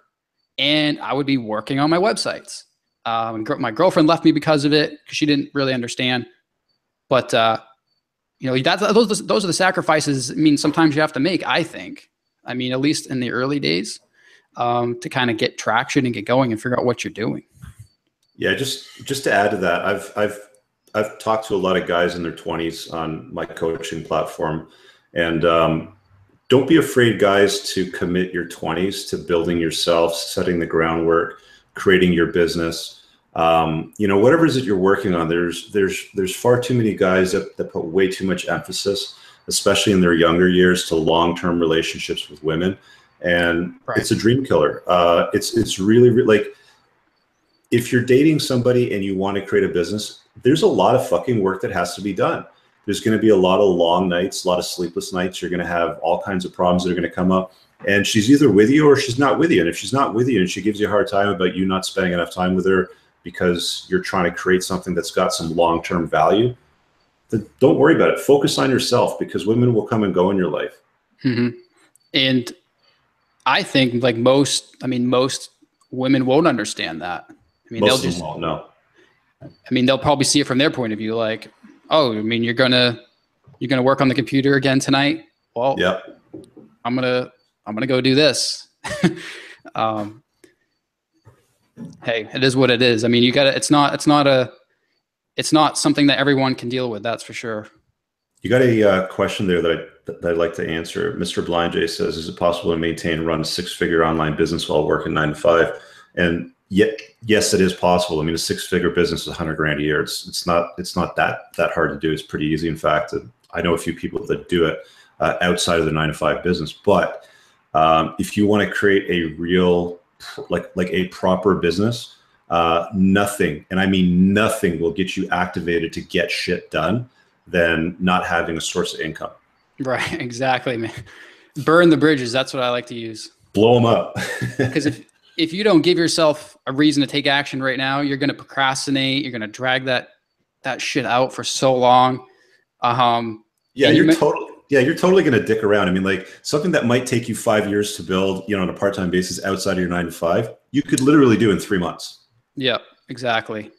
and I would be working on my websites. My girlfriend left me because of it, because she didn't really understand. But, those are the sacrifices. I mean, sometimes you have to make, I think. I mean, at least in the early days, to kind of get traction and get going and figure out what you're doing. Yeah, just to add to that, I've talked to a lot of guys in their 20s on my coaching platform, and don't be afraid, guys, to commit your 20s to building yourself, setting the groundwork, creating your business. Whatever it is that you're working on, there's far too many guys that put way too much emphasis, especially in their younger years, to long-term relationships with women. And right. It's a dream killer. It's really like, if you're dating somebody and you want to create a business, there's a lot of fucking work that has to be done. There's going to be a lot of long nights, a lot of sleepless nights. You're going to have all kinds of problems that are going to come up. And she's either with you or she's not with you. And if she's not with you and she gives you a hard time about you not spending enough time with her because you're trying to create something that's got some long-term value, then don't worry about it. Focus on yourself, because women will come and go in your life. Mm-hmm. And I think most women won't understand that. I mean, most of them won't know. I mean, they'll probably see it from their point of view. Like, oh, I mean, you're gonna work on the computer again tonight. Well, yep. I'm gonna go do this. Hey, it is what it is. I mean, it's not something that everyone can deal with. That's for sure. You got a question there that I'd like to answer. Mr. Blind Jay says, is it possible to maintain and run a 6-figure online business while working 9 to 5? And yet, yes, it is possible. I mean, a 6-figure business is 100 grand a year. It's not that hard to do. It's pretty easy. In fact, I know a few people that do it outside of the 9 to 5 business. But if you want to create a real, like a proper business, nothing, and I mean nothing, will get you activated to get shit done than not having a source of income. Right. Exactly, man. Burn the bridges. That's what I like to use. Blow them up. Because if you don't give yourself a reason to take action right now, you're going to procrastinate. You're going to drag that shit out for so long. You're totally going to dick around. I mean, like, something that might take you 5 years to build, on a part-time basis outside of your 9 to 5, you could literally do in 3 months. Yeah, exactly.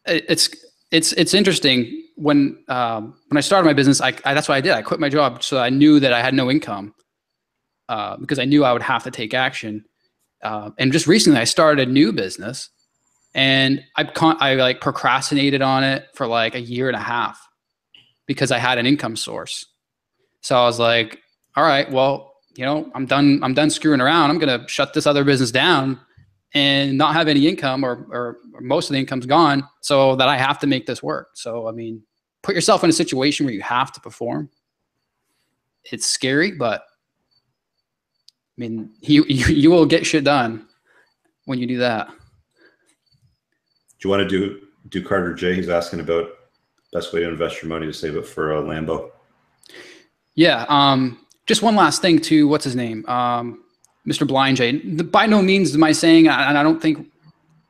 It's interesting. When I started my business, that's what I did. I quit my job, so I knew that I had no income, because I knew I would have to take action. And just recently, I started a new business, and I procrastinated on it for like a year and a half because I had an income source. So I was like, all right, well, I'm done screwing around. I'm gonna shut this other business down and not have any income, or most of the income's gone, so that I have to make this work. So, I mean, put yourself in a situation where you have to perform. It's scary, but I mean, you will get shit done when you do that. Do you want to do Carter J? He's asking about best way to invest your money to save it for a Lambo. Yeah. Just one last thing to, what's his name? Mr. Blind Jay. By no means am I saying, and I don't think,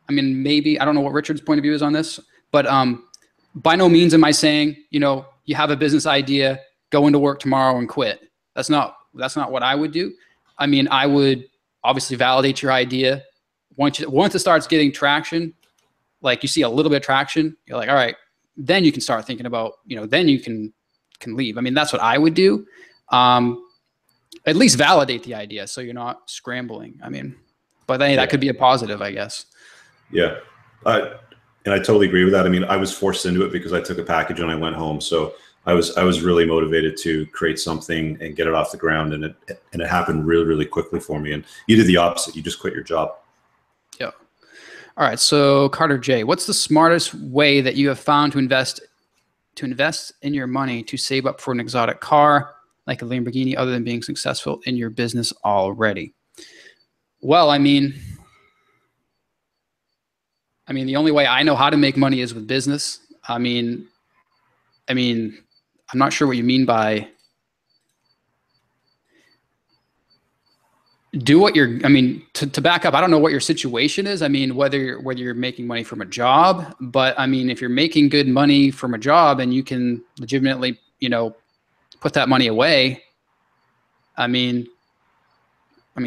I mean, maybe, I don't know what Richard's point of view is on this, but by no means am I saying, you have a business idea, go into work tomorrow and quit. That's not what I would do. I mean, I would obviously validate your idea. Once it starts getting traction, like you see a little bit of traction, you're like, all right, then you can start thinking about, then you can leave. I mean, that's what I would do. At least validate the idea so you're not scrambling. I mean, but then that could be a positive, I guess. Yeah. And I totally agree with that. I mean, I was forced into it because I took a package and I went home. So I was really motivated to create something and get it off the ground. And it happened really, really quickly for me. And you did the opposite. You just quit your job. Yeah. All right. So Carter J, what's the smartest way that you have found to invest in your money to save up for an exotic car like a Lamborghini, other than being successful in your business already? Well, I mean, I mean, the only way I know how to make money is with business. I mean, I'm not sure what you mean by do what you're, I mean, to back up, I don't know what your situation is. I mean, whether you're making money from a job, but I mean, if you're making good money from a job and you can legitimately, you know, put that money away, I mean,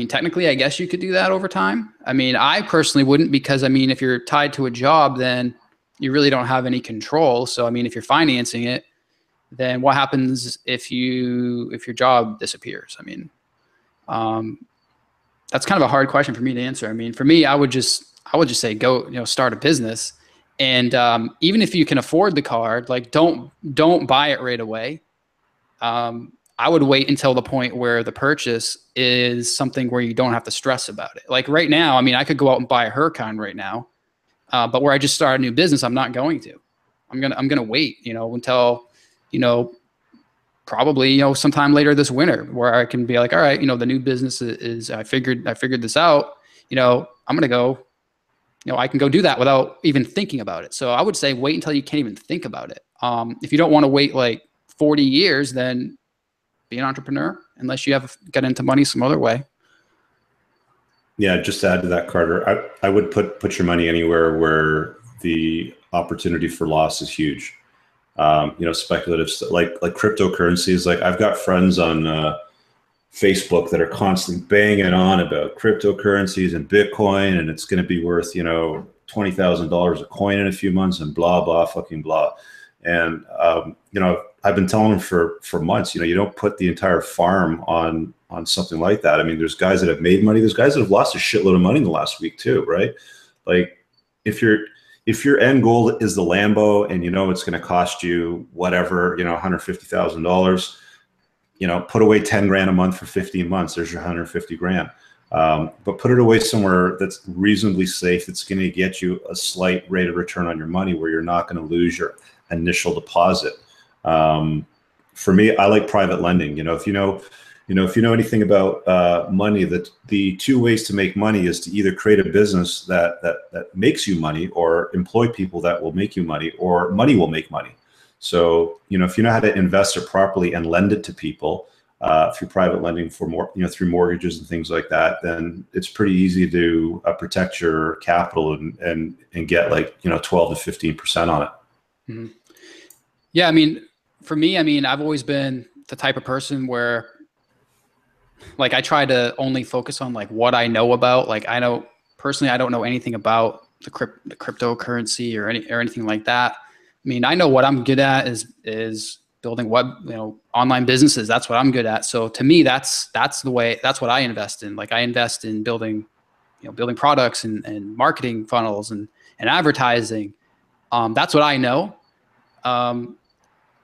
technically, I guess you could do that over time. I mean, I personally wouldn't, because I mean, if you're tied to a job, then you really don't have any control. So, I mean, if you're financing it, then what happens if your job disappears? I mean, that's kind of a hard question for me to answer. I mean, for me, I would just say go, you know, start a business, and even if you can afford the car, like don't buy it right away. I would wait until the point where the purchase is something where you don't have to stress about it. Like right now, I mean, I could go out and buy a Huracan right now, but where I just started a new business, I'm not going to. I'm gonna wait, you know, until, you know, probably, you know, sometime later this winter, where I can be like, all right, you know, the new business is I figured this out. You know, I'm gonna go. You know, I can go do that without even thinking about it. So I would say wait until you can't even think about it. If you don't want to wait like 40 years, then be an entrepreneur, unless you have got into money some other way. Yeah, just to add to that, Carter, I would put your money anywhere where the opportunity for loss is huge. You know, speculative like cryptocurrencies. Like I've got friends on Facebook that are constantly banging on about cryptocurrencies and Bitcoin, and it's going to be worth, you know, $20,000 a coin in a few months, and blah blah fucking blah. And you know, I've been telling them for months, you know, you don't put the entire farm on something like that. I mean, there's guys that have made money. There's guys that have lost a shitload of money in the last week too, right? Like if your end goal is the Lambo, and you know it's going to cost you whatever, you know, $150,000, you know, put away 10 grand a month for 15 months. There's your 150 grand. But put it away somewhere that's reasonably safe. It's going to get you a slight rate of return on your money, where you're not going to lose your initial deposit. For me, I like private lending. You know, if you know anything about money, that the two ways to make money is to either create a business that makes you money, or employ people that will make you money, or money will make money. So, you know, if you know how to invest it properly and lend it to people through private lending for more, you know, through mortgages and things like that, then it's pretty easy to protect your capital and get like, you know, 12 to 15% on it. Mm-hmm. Yeah, I mean, for me, I mean, I've always been the type of person where, like, I try to only focus on like what I know about. Like, I know personally, I don't know anything about the cryptocurrency or anything like that. I mean, I know what I'm good at is building web, you know, online businesses. That's what I'm good at. So to me, that's the way. That's what I invest in. Like, I invest in building, you know, building products and marketing funnels and advertising. That's what I know.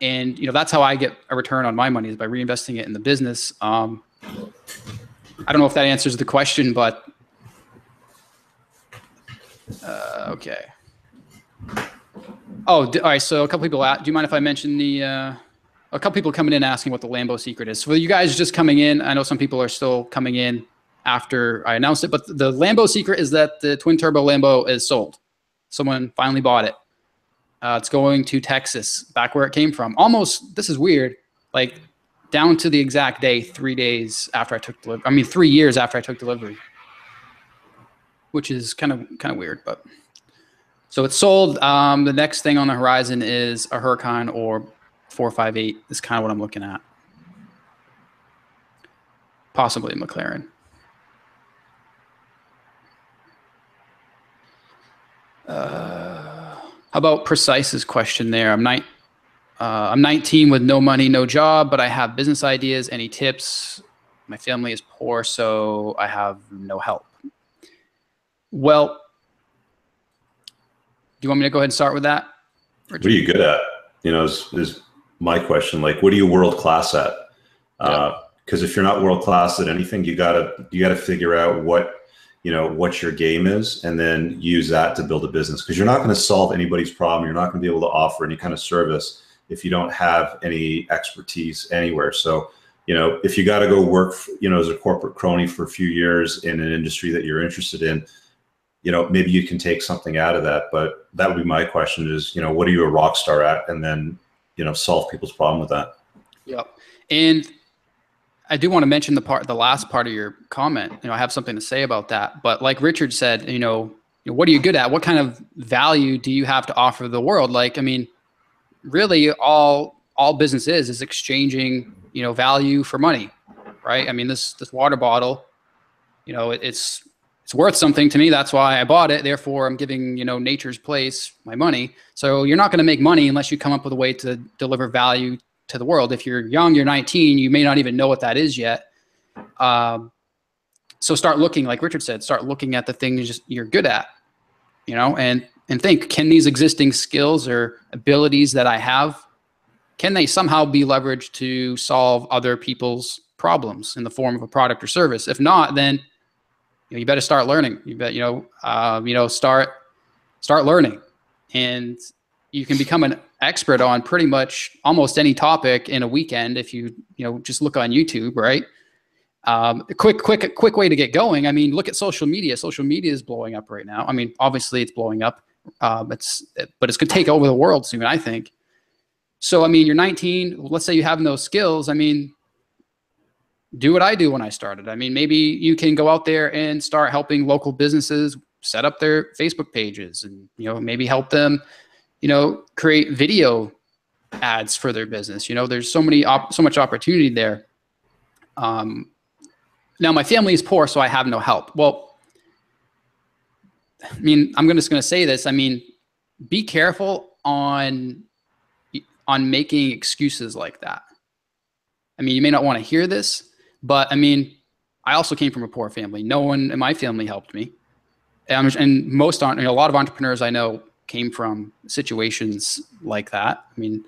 And, you know, that's how I get a return on my money, is by reinvesting it in the business. I don't know if that answers the question, but okay. Oh, all right. So a couple people, do you mind if I mention a couple people coming in asking what the Lambo secret is? So for you guys just coming in, I know some people are still coming in after I announced it, but the Lambo secret is that the twin turbo Lambo is sold. Someone finally bought it. It's going to Texas, back where it came from. Almost, this is weird, like down to the exact day, 3 days after I took delivery. I mean, 3 years after I took delivery, which is kind of weird, but so it's sold. The next thing on the horizon is a Huracan or 458 is kind of what I'm looking at. Possibly a McLaren. How about Precise's question there? I'm 19 with no money, no job, but I have business ideas. Any tips? My family is poor, so I have no help. Well, do you want me to go ahead and start with that? What are you good at? You know, is my question. Like, what are you world class at? Because if you're not world class at anything, you gotta figure out what your game is, and then use that to build a business. Because you're not going to solve anybody's problem. You're not going to be able to offer any kind of service if you don't have any expertise anywhere. So, you know, if you got to go work, you know, as a corporate crony for a few years in an industry that you're interested in, maybe you can take something out of that. But that would be my question is, what are you a rock star at? And then, solve people's problem with that. Yep. And I do want to mention the last part of your comment. I have something to say about that. But like Richard said, what are you good at? What kind of value do you have to offer the world? Like, I mean, really all business is exchanging, value for money, right? I mean, this water bottle, it's worth something to me. That's why I bought it. Therefore, I'm giving, Nature's Place my money. So you're not going to make money unless you come up with a way to deliver value to the world. If you're young, you're 19, you may not even know what that is yet. So start looking, like Richard said, start looking at the things you're good at, and think, can these existing skills or abilities that I have, can they somehow be leveraged to solve other people's problems in the form of a product or service? If not, then you better start learning. You bet, start learning, and you can become an expert on pretty much almost any topic in a weekend if you just look on YouTube, right? A quick way to get going. I mean, look at social media. Social media is blowing up right now. I mean, obviously it's blowing up. But it's going to take over the world soon, I think. So, I mean, you're 19. Let's say you have those skills. I mean, do what I do when I started. I mean, maybe you can go out there and start helping local businesses set up their Facebook pages, and maybe help them, create video ads for their business. There's so much opportunity there. Now my family is poor, so I have no help. Well, I mean, I'm just going to say this. I mean, be careful on making excuses like that. I mean, you may not want to hear this, but I mean, I also came from a poor family. No one in my family helped me. And a lot of entrepreneurs I know came from situations like that. I mean,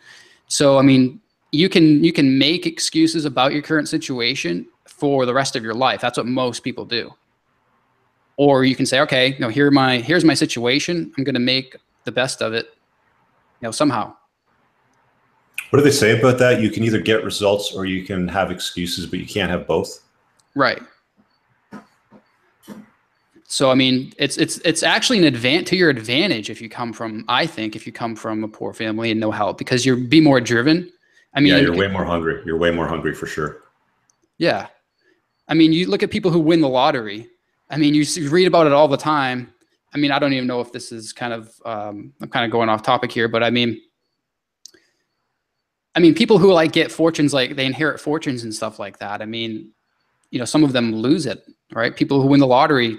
you can make excuses about your current situation for the rest of your life. That's what most people do. Or you can say, okay, here's my situation. I'm going to make the best of it, somehow. What do they say about that? You can either get results or you can have excuses, but you can't have both. Right. So, I mean, it's actually to your advantage if you come from a poor family and no help, because you'll be more driven. I mean, you're way more hungry. You're way more hungry for sure. Yeah. I mean, you look at people who win the lottery. I mean, you read about it all the time. I mean, I don't even know if this is kind of, I'm kind of going off topic here, but I mean, people who get fortunes, like they inherit fortunes and stuff like that. I mean, some of them lose it, right? People who win the lottery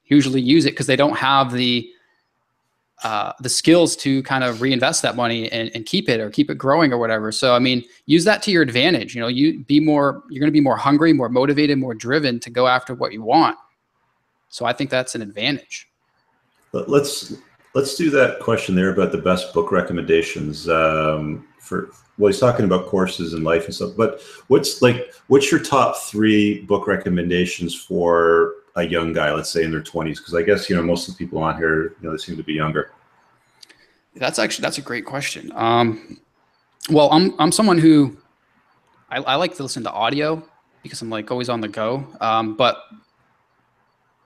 usually use it because they don't have the skills to kind of reinvest that money and keep it growing or whatever. So, I mean, use that to your advantage. You're going to be more hungry, more motivated, more driven to go after what you want. So I think that's an advantage. Let's do that question there about the best book recommendations he's talking about courses and life and stuff, but what's your top 3 book recommendations for a young guy, let's say in their 20s? Because I guess, most of the people on here, they seem to be younger. That's a great question. Well, I'm someone who I like to listen to audio because I'm always on the go. But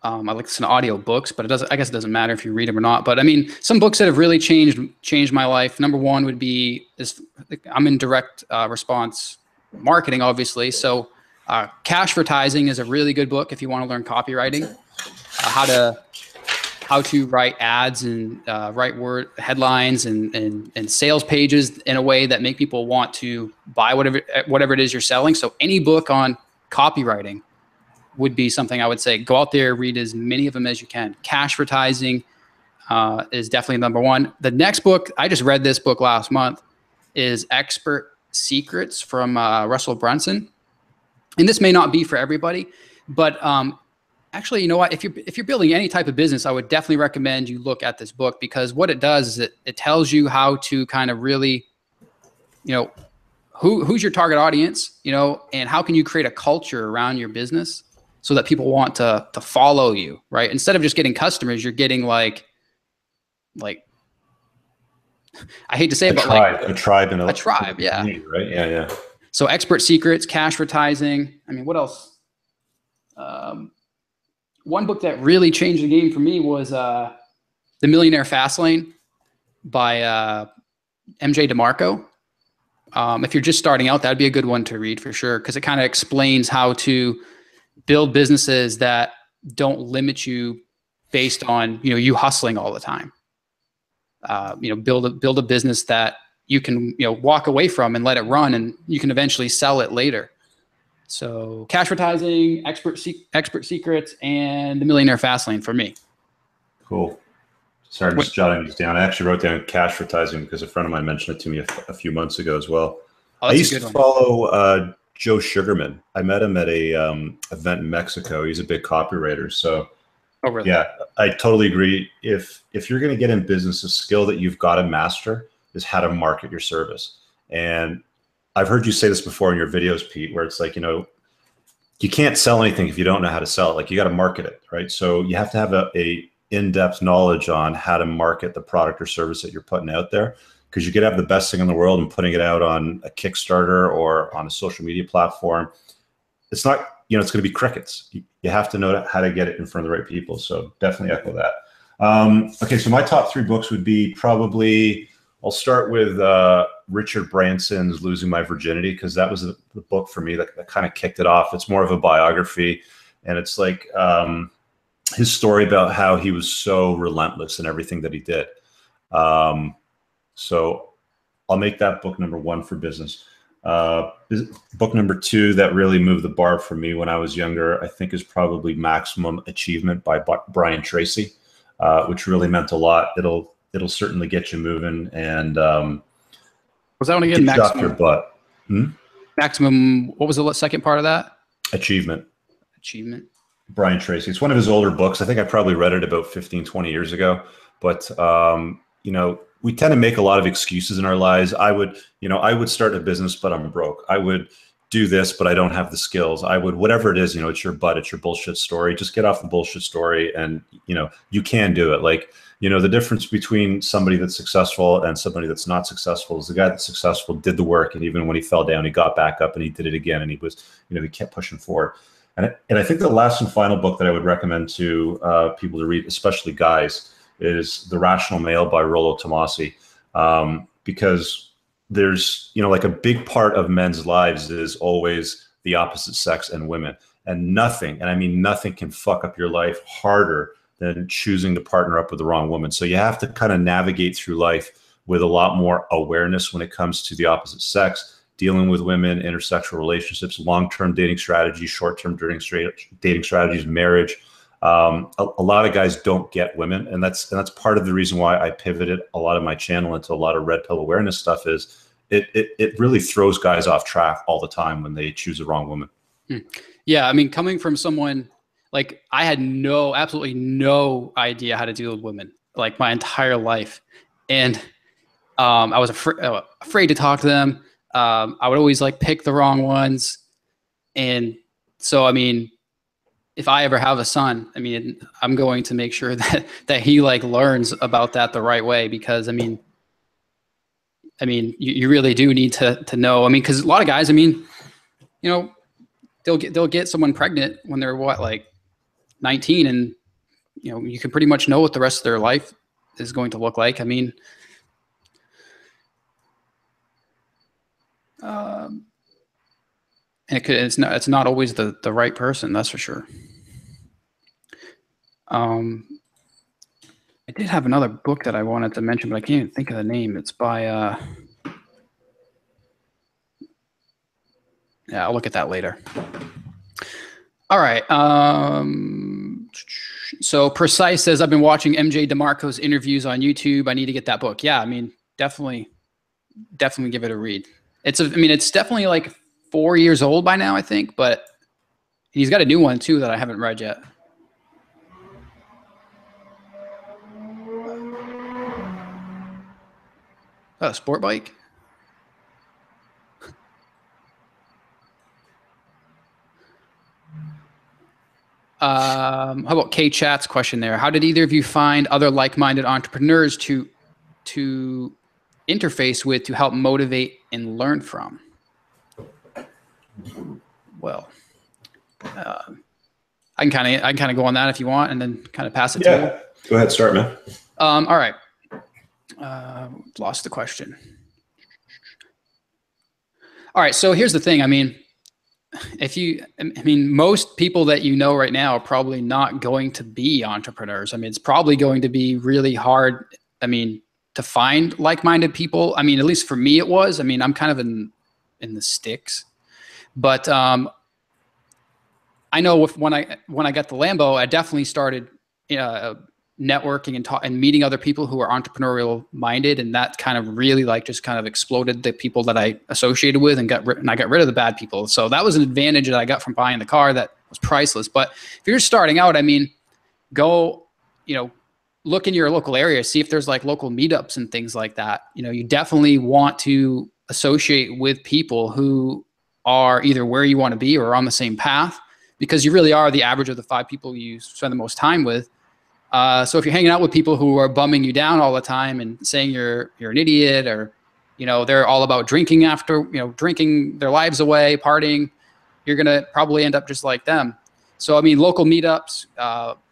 I like to listen to audio books, but I guess it doesn't matter if you read them or not. But I mean, some books that have really changed my life. Number one would be I'm in direct response marketing, obviously. So Cashvertising is a really good book if you want to learn copywriting, how to write ads and write word headlines and sales pages in a way that make people want to buy whatever it is you're selling. So any book on copywriting would be something I would say, go out there, read as many of them as you can. Cashvertising is definitely number one. The next book, I just read this book last month, is Expert Secrets from Russell Brunson. And this may not be for everybody, but actually, you know what? If you're building any type of business, I would definitely recommend you look at this book, because what it does is it tells you how to kind of really, who's your target audience, and how can you create a culture around your business so that people want to follow you, right? Instead of just getting customers, you're getting like I hate to say it, but a tribe, yeah, right, yeah. So Expert Secrets, Cashvertising. I mean, what else? one book that really changed the game for me was The Millionaire Fastlane by MJ DeMarco. If you're just starting out, that'd be a good one to read for sure, because it kind of explains how to build businesses that don't limit you based on you hustling all the time. Build a business that you can walk away from and let it run, and you can eventually sell it later. So Cashvertising, Expert Secrets, and The Millionaire Fastlane for me. Cool. Sorry, I'm just jotting these down. I actually wrote down Cashvertising because a friend of mine mentioned it to me a few months ago as well. I used to follow Joe Sugarman. I met him at a event in Mexico. He's a big copywriter. So, oh, really? Yeah, I totally agree. If you're going to get in business, a skill that you've got to master is how to market your service. And I've heard you say this before in your videos, Pete, where it's like, you can't sell anything if you don't know how to sell it. Like, you got to market it, right? So you have to have a in-depth knowledge on how to market the product or service that you're putting out there, because you could have the best thing in the world and putting it out on a Kickstarter or on a social media platform. It's not, it's going to be crickets. You have to know how to get it in front of the right people. So definitely echo that. Okay, so my top 3 books would be probably, I'll start with Richard Branson's Losing My Virginity, because that was the book for me that kind of kicked it off. It's more of a biography, and it's like his story about how he was so relentless in everything that he did. So I'll make that book number 1 for business. Book number 2 that really moved the bar for me when I was younger, I think, is probably Maximum Achievement by Brian Tracy, which really meant a lot. It'll certainly get you moving, and was that one again? Get you off your butt. Maximum. What was the second part of that? Achievement. Brian Tracy. It's one of his older books. I think I probably read it about 15, 20 years ago. But we tend to make a lot of excuses in our lives. I would start a business, but I'm broke. I would do this, but I don't have the skills. I would, whatever it is, it's your butt, it's your bullshit story. Just get off the bullshit story, and you can do it. Like, the difference between somebody that's successful and somebody that's not successful is the guy that's successful did the work, and even when he fell down, he got back up and he did it again, and he was, he kept pushing forward. And I think the last and final book that I would recommend to people to read, especially guys, is The Rational Male by Rollo Tomassi, because there's, like, a big part of men's lives is always the opposite sex and women, and nothing, and I mean nothing, can fuck up your life harder than choosing to partner up with the wrong woman. So you have to kind of navigate through life with a lot more awareness when it comes to the opposite sex, dealing with women, intersexual relationships, long-term dating strategies, short-term dating strategies, marriage. A lot of guys don't get women, and that's part of the reason why I pivoted a lot of my channel into a lot of red pill awareness stuff. Is it really throws guys off track all the time when they choose the wrong woman. Yeah, I mean, coming from someone like, I had absolutely no idea how to deal with women, like, my entire life, and I was afraid to talk to them. I would always pick the wrong ones, and so, I mean, if I ever have a son, I mean, I'm going to make sure that he learns about that the right way, because I mean, you really do need to know. I mean, because a lot of guys, I mean, they'll get someone pregnant when they're 19, and you can pretty much know what the rest of their life is going to look like. I mean, and it's not always the right person, that's for sure. I did have another book that I wanted to mention, but I can't even think of the name. It's by yeah, I'll look at that later. All right. So Precise says, I've been watching MJ DeMarco's interviews on YouTube. I need to get that book. Yeah, I mean, definitely give it a read. It's definitely 4 years old by now, I think, but he's got a new one too that I haven't read yet. A sport bike? How about K Chat's question there? How did either of you find other like-minded entrepreneurs to interface with, to help motivate and learn from? Well, I can kind of go on that if you want, and then kind of pass it to you. Go ahead, start, man. All right. Lost the question. All right. So here's the thing. I mean, most people that you know right now are probably not going to be entrepreneurs. I mean, it's probably going to be really hard. I mean, to find like-minded people. I mean, at least for me, it was. I mean, I'm kind of in the sticks, but I know when I got the Lambo, I definitely started networking and meeting other people who are entrepreneurial minded, and that kind of really just kind of exploded the people that I associated with, and I got rid of the bad people. So that was an advantage that I got from buying the car that was priceless. But if you're starting out, I mean, go, look in your local area, see if there's like local meetups and things like that. You definitely want to associate with people who are either where you want to be or on the same path, because you really are the average of the 5 people you spend the most time with. So if you're hanging out with people who are bumming you down all the time and saying you're an idiot, or, they're all about drinking drinking their lives away, partying, you're going to probably end up just like them. So, I mean, local meetups,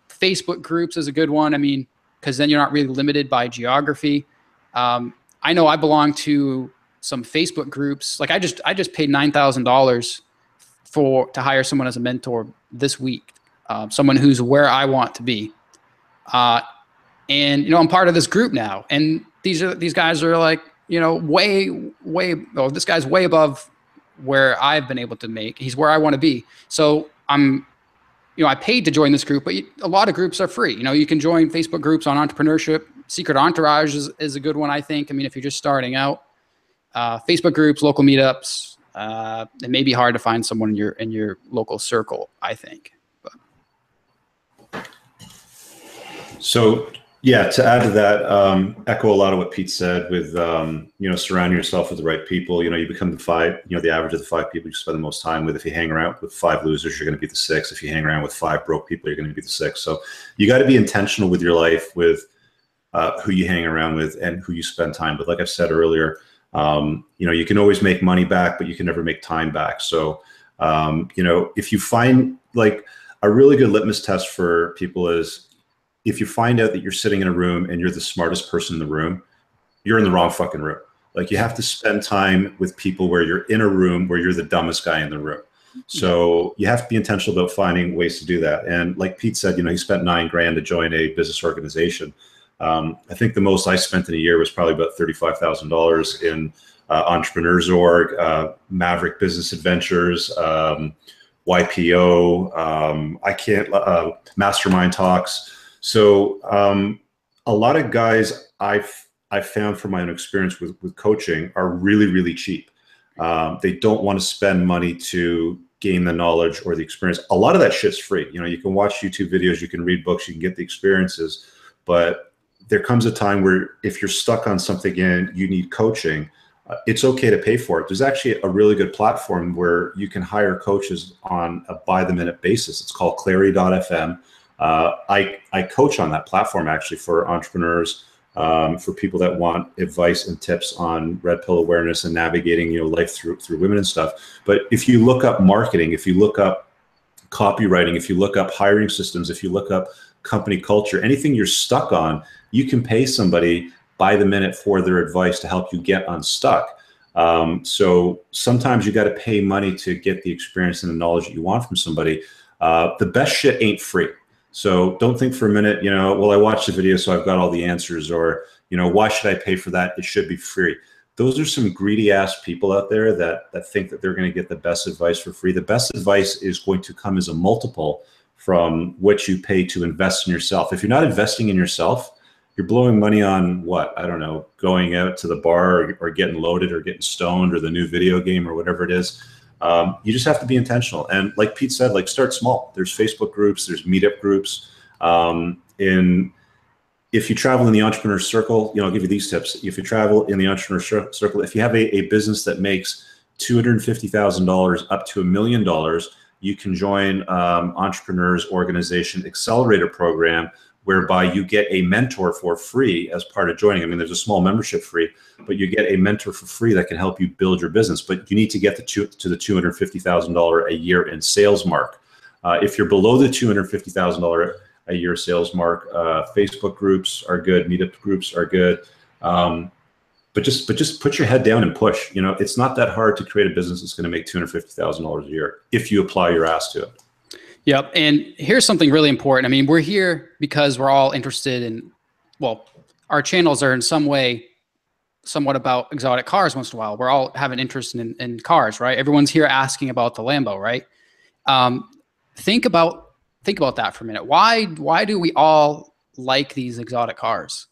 Facebook groups is a good one. I mean, because then you're not really limited by geography. I know I belong to some Facebook groups. Like I just paid $9,000 to hire someone as a mentor this week. Someone who's where I want to be. And I'm part of this group now, and these guys are like, this guy's way above where I've been able to make. He's where I want to be. So I paid to join this group, but a lot of groups are free. You can join Facebook groups on entrepreneurship. Secret Entourage is a good one, I think. I mean, if you're just starting out, Facebook groups, local meetups, it may be hard to find someone in your local circle, I think. So yeah, to add to that, echo a lot of what Pete said with, surrounding yourself with the right people. You become the average of the 5 people you spend the most time with. If you hang around with 5 losers, you're going to be the 6th. If you hang around with 5 broke people, you're going to be the 6th. So you got to be intentional with your life, with who you hang around with and who you spend time with. Like I said earlier, you can always make money back, but you can never make time back. So, if you find, like, a really good litmus test for people is, if you find out that you're sitting in a room and you're the smartest person in the room, you're in the wrong fucking room. Like, you have to spend time with people where you're in a room where you're the dumbest guy in the room. So you have to be intentional about finding ways to do that. And like Pete said, he spent $9,000 to join a business organization. I think the most I spent in a year was probably about $35,000 in Entrepreneurs Org, Maverick Business Adventures, YPO, Mastermind Talks. So a lot of guys I've found from my own experience with coaching are really, really cheap. They don't want to spend money to gain the knowledge or the experience. A lot of that shit's free. You can watch YouTube videos, you can read books, you can get the experiences, but there comes a time where if you're stuck on something and you need coaching, it's okay to pay for it. There's actually a really good platform where you can hire coaches on a by-the-minute basis. It's called Clarity.fm. I coach on that platform actually for entrepreneurs, for people that want advice and tips on red pill awareness and navigating, life through women and stuff. But if you look up marketing, if you look up copywriting, if you look up hiring systems, if you look up company culture, anything you're stuck on, you can pay somebody by the minute for their advice to help you get unstuck. So sometimes you got to pay money to get the experience and the knowledge that you want from somebody. The best shit ain't free. So don't think for a minute, well, I watched the video, so I've got all the answers, or, why should I pay for that? It should be free. Those are some greedy ass people out there that think that they're going to get the best advice for free. The best advice is going to come as a multiple from what you pay to invest in yourself. If you're not investing in yourself, you're blowing money on what? I don't know, going out to the bar or getting loaded or getting stoned or the new video game or whatever it is. You just have to be intentional. And like Pete said, like, start small. There's Facebook groups, there's meetup groups. If you travel in the entrepreneur circle, I'll give you these tips. If you travel in the entrepreneur circle, if you have a business that makes $250,000 up to $1 million, you can join Entrepreneurs Organization Accelerator Program, whereby you get a mentor for free as part of joining. I mean, there's a small membership fee, but you get a mentor for free that can help you build your business. But you need to get to the $250,000 a year in sales mark. If you're below the $250,000 a year sales mark, Facebook groups are good, meetup groups are good. But just put your head down and push. You know, it's not that hard to create a business that's going to make $250,000 a year if you apply your ass to it. Yep. And here's something really important. I mean, we're here because we're all interested in, well, our channels are in some way somewhat about exotic cars once in a while. We're all have an interest in cars, right? Everyone's here asking about the Lambo, right? Think about that for a minute. Why do we all like these exotic cars?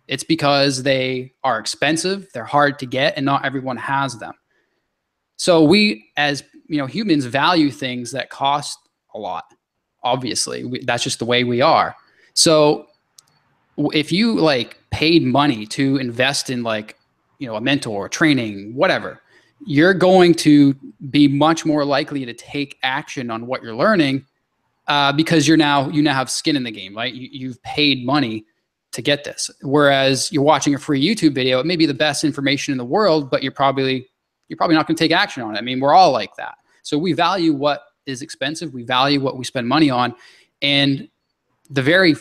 It's because they are expensive, they're hard to get, and not everyone has them. So we, as humans, value things that cost a lot. Obviously, that's just the way we are. So if you like paid money to invest in like, a mentor, training, whatever, you're going to be much more likely to take action on what you're learning because you now have skin in the game, right? You've paid money to get this. Whereas you're watching a free YouTube video, it may be the best information in the world, but you're probably not going to take action on it. I mean, we're all like that. So we value what is expensive. We value what we spend money on. And the very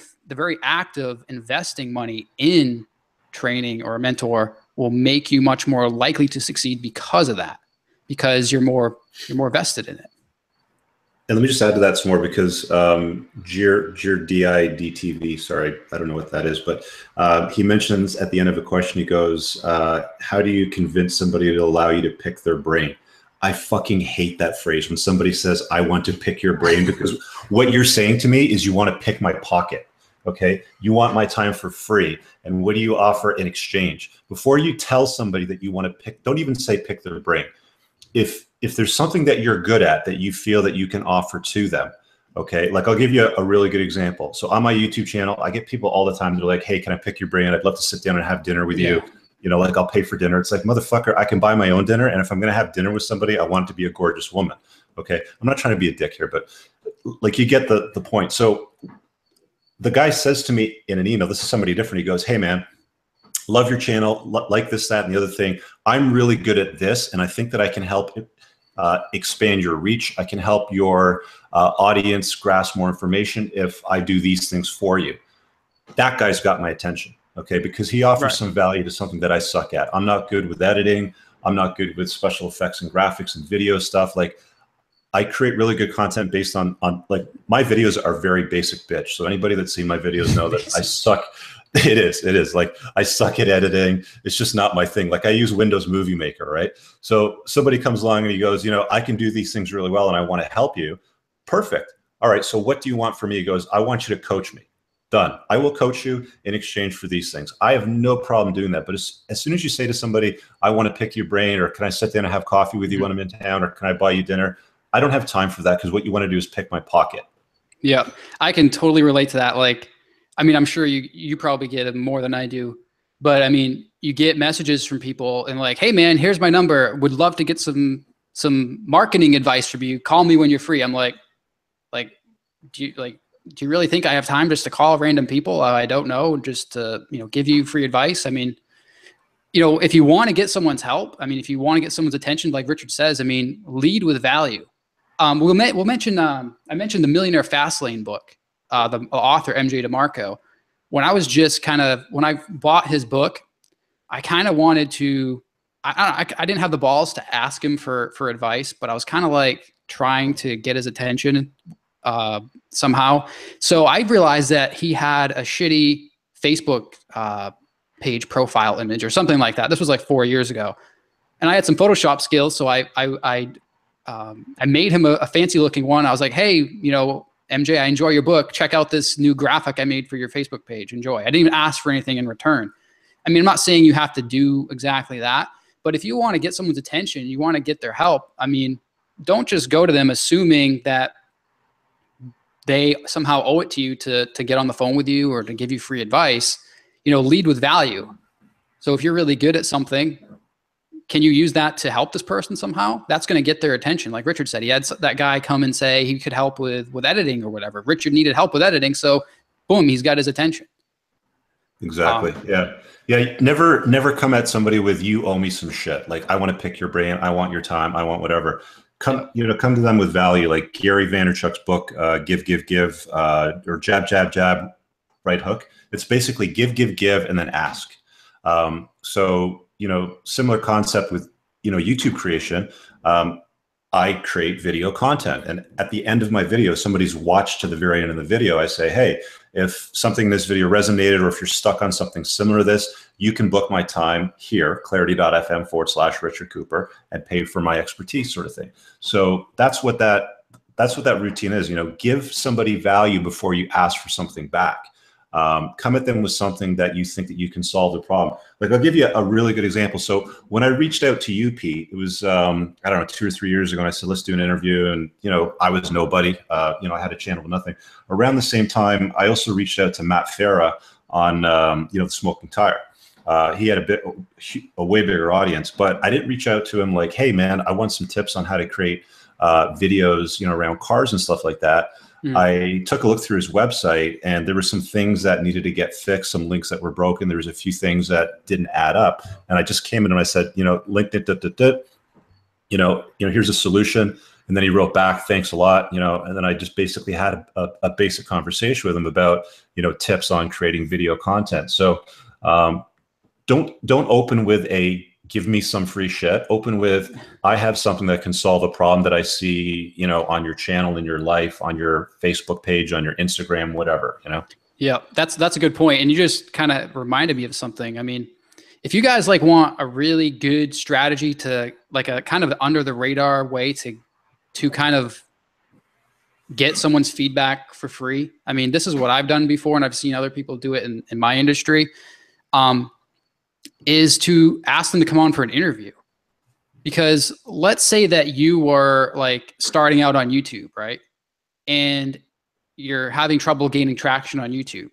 act of investing money in training or a mentor will make you much more likely to succeed because of that, because you're more vested in it. And let me just add to that some more because DIDTV, sorry, I don't know what that is, but he mentions at the end of a question, he goes, how do you convince somebody to allow you to pick their brain? I fucking hate that phrase when somebody says, I want to pick your brain, because what you're saying to me is you want to pick my pocket. Okay. You want my time for free. And what do you offer in exchange? Before you tell somebody that you want to pick, don't even say pick their brain. If there's something that you're good at that you feel that you can offer to them, okay, like I'll give you a really good example. So on my YouTube channel, I get people all the time. They're like, hey, can I pick your brain? I'd love to sit down and have dinner with you. Like I'll pay for dinner. It's like, motherfucker, I can buy my own dinner. And if I'm going to have dinner with somebody, I want it to be a gorgeous woman. Okay. I'm not trying to be a dick here, but like you get the point. So the guy says to me in an email, this is somebody different. He goes, hey man, love your channel, like this, that, and the other thing. I'm really good at this. And I think that I can help expand your reach. I can help your audience grasp more information if I do these things for you. That guy's got my attention, okay? Because he offers some value to something that I suck at. I'm not good with editing. I'm not good with special effects and graphics and video stuff. Like I create really good content based on like my videos are very basic bitch. So anybody that's seen my videos know that I suck. It is like I suck at editing. It's just not my thing. Like I use Windows Movie Maker, right? So somebody comes along and he goes, I can do these things really well and I want to help you. Perfect. All right. So what do you want from me? He goes, I want you to coach me. Done. I will coach you in exchange for these things. I have no problem doing that. But as soon as you say to somebody, I want to pick your brain, or can I sit down and have coffee with you when I'm in town, or can I buy you dinner? I don't have time for that, because what you want to do is pick my pocket. Yeah, I can totally relate to that. Like, I mean, I'm sure you probably get it more than I do, but I mean, you get messages from people and like, hey man, here's my number. Would love to get some marketing advice from you. Call me when you're free. I'm like, do you really think I have time just to call random people I don't know, just to, give you free advice? I mean, if you want to get someone's help, I mean, if you want to get someone's attention, like Richard says, I mean, lead with value. We'll mention, I mentioned the Millionaire Fastlane book, the author, MJ DeMarco. When I was just when I bought his book, I kind of wanted to, I didn't have the balls to ask him for advice, but I was kind of like trying to get his attention somehow. So I realized that he had a shitty Facebook page profile image or something like that. This was like 4 years ago. And I had some Photoshop skills. So I made him a fancy looking one. I was like, hey, MJ, I enjoy your book. Check out this new graphic I made for your Facebook page. Enjoy. I didn't even ask for anything in return. I mean, I'm not saying you have to do exactly that, but if you want to get someone's attention, you want to get their help. I mean, don't just go to them assuming that they somehow owe it to you to get on the phone with you or to give you free advice. Lead with value. So if you're really good at something, can you use that to help this person somehow? That's going to get their attention. Like Richard said, he had that guy come and say he could help with editing or whatever. Richard needed help with editing. So boom, he's got his attention. Exactly. Yeah. Never come at somebody with, you owe me some shit. Like, I want to pick your brain. I want your time. I want whatever. come to them with value, like Gary Vaynerchuk's book, Give, Give, Give, or Jab, Jab, Jab, Right Hook. It's basically give, give, give, and then ask. So, similar concept with, YouTube creation. I create video content, and at the end of my video, somebody's watched to the very end of the video. I say, hey, if something in this video resonated, or if you're stuck on something similar to this, you can book my time here, clarity.fm/Richard Cooper, and pay for my expertise, sort of thing. So that's what that routine is. Give somebody value before you ask for something back. Come at them with something that you think that you can solve the problem. Like, I'll give you a really good example. So when I reached out to you, Pete, it was, I don't know, 2 or 3 years ago, and I said, let's do an interview. And, I was nobody, I had a channel with nothing. Around the same time, I also reached out to Matt Farah on, the Smoking Tire. He had a way bigger audience, but I didn't reach out to him like, hey man, I want some tips on how to create videos, around cars and stuff like that. I took a look through his website, and there were some things that needed to get fixed, some links that were broken. There was a few things that didn't add up. And I just came in and I said, linked it, here's a solution. And then he wrote back, thanks a lot, and then I just basically had a basic conversation with him about, tips on creating video content. So don't open with a give me some free shit. Open with, I have something that can solve a problem that I see, on your channel, in your life, on your Facebook page, on your Instagram, whatever, Yeah, that's a good point. And you just kind of reminded me of something. I mean, if you guys want a really good strategy to a kind of under the radar way to kind of get someone's feedback for free. I mean, this is what I've done before, and I've seen other people do it in my industry. Is to ask them to come on for an interview. Because let's say that you were starting out on YouTube, right? And you're having trouble gaining traction on YouTube.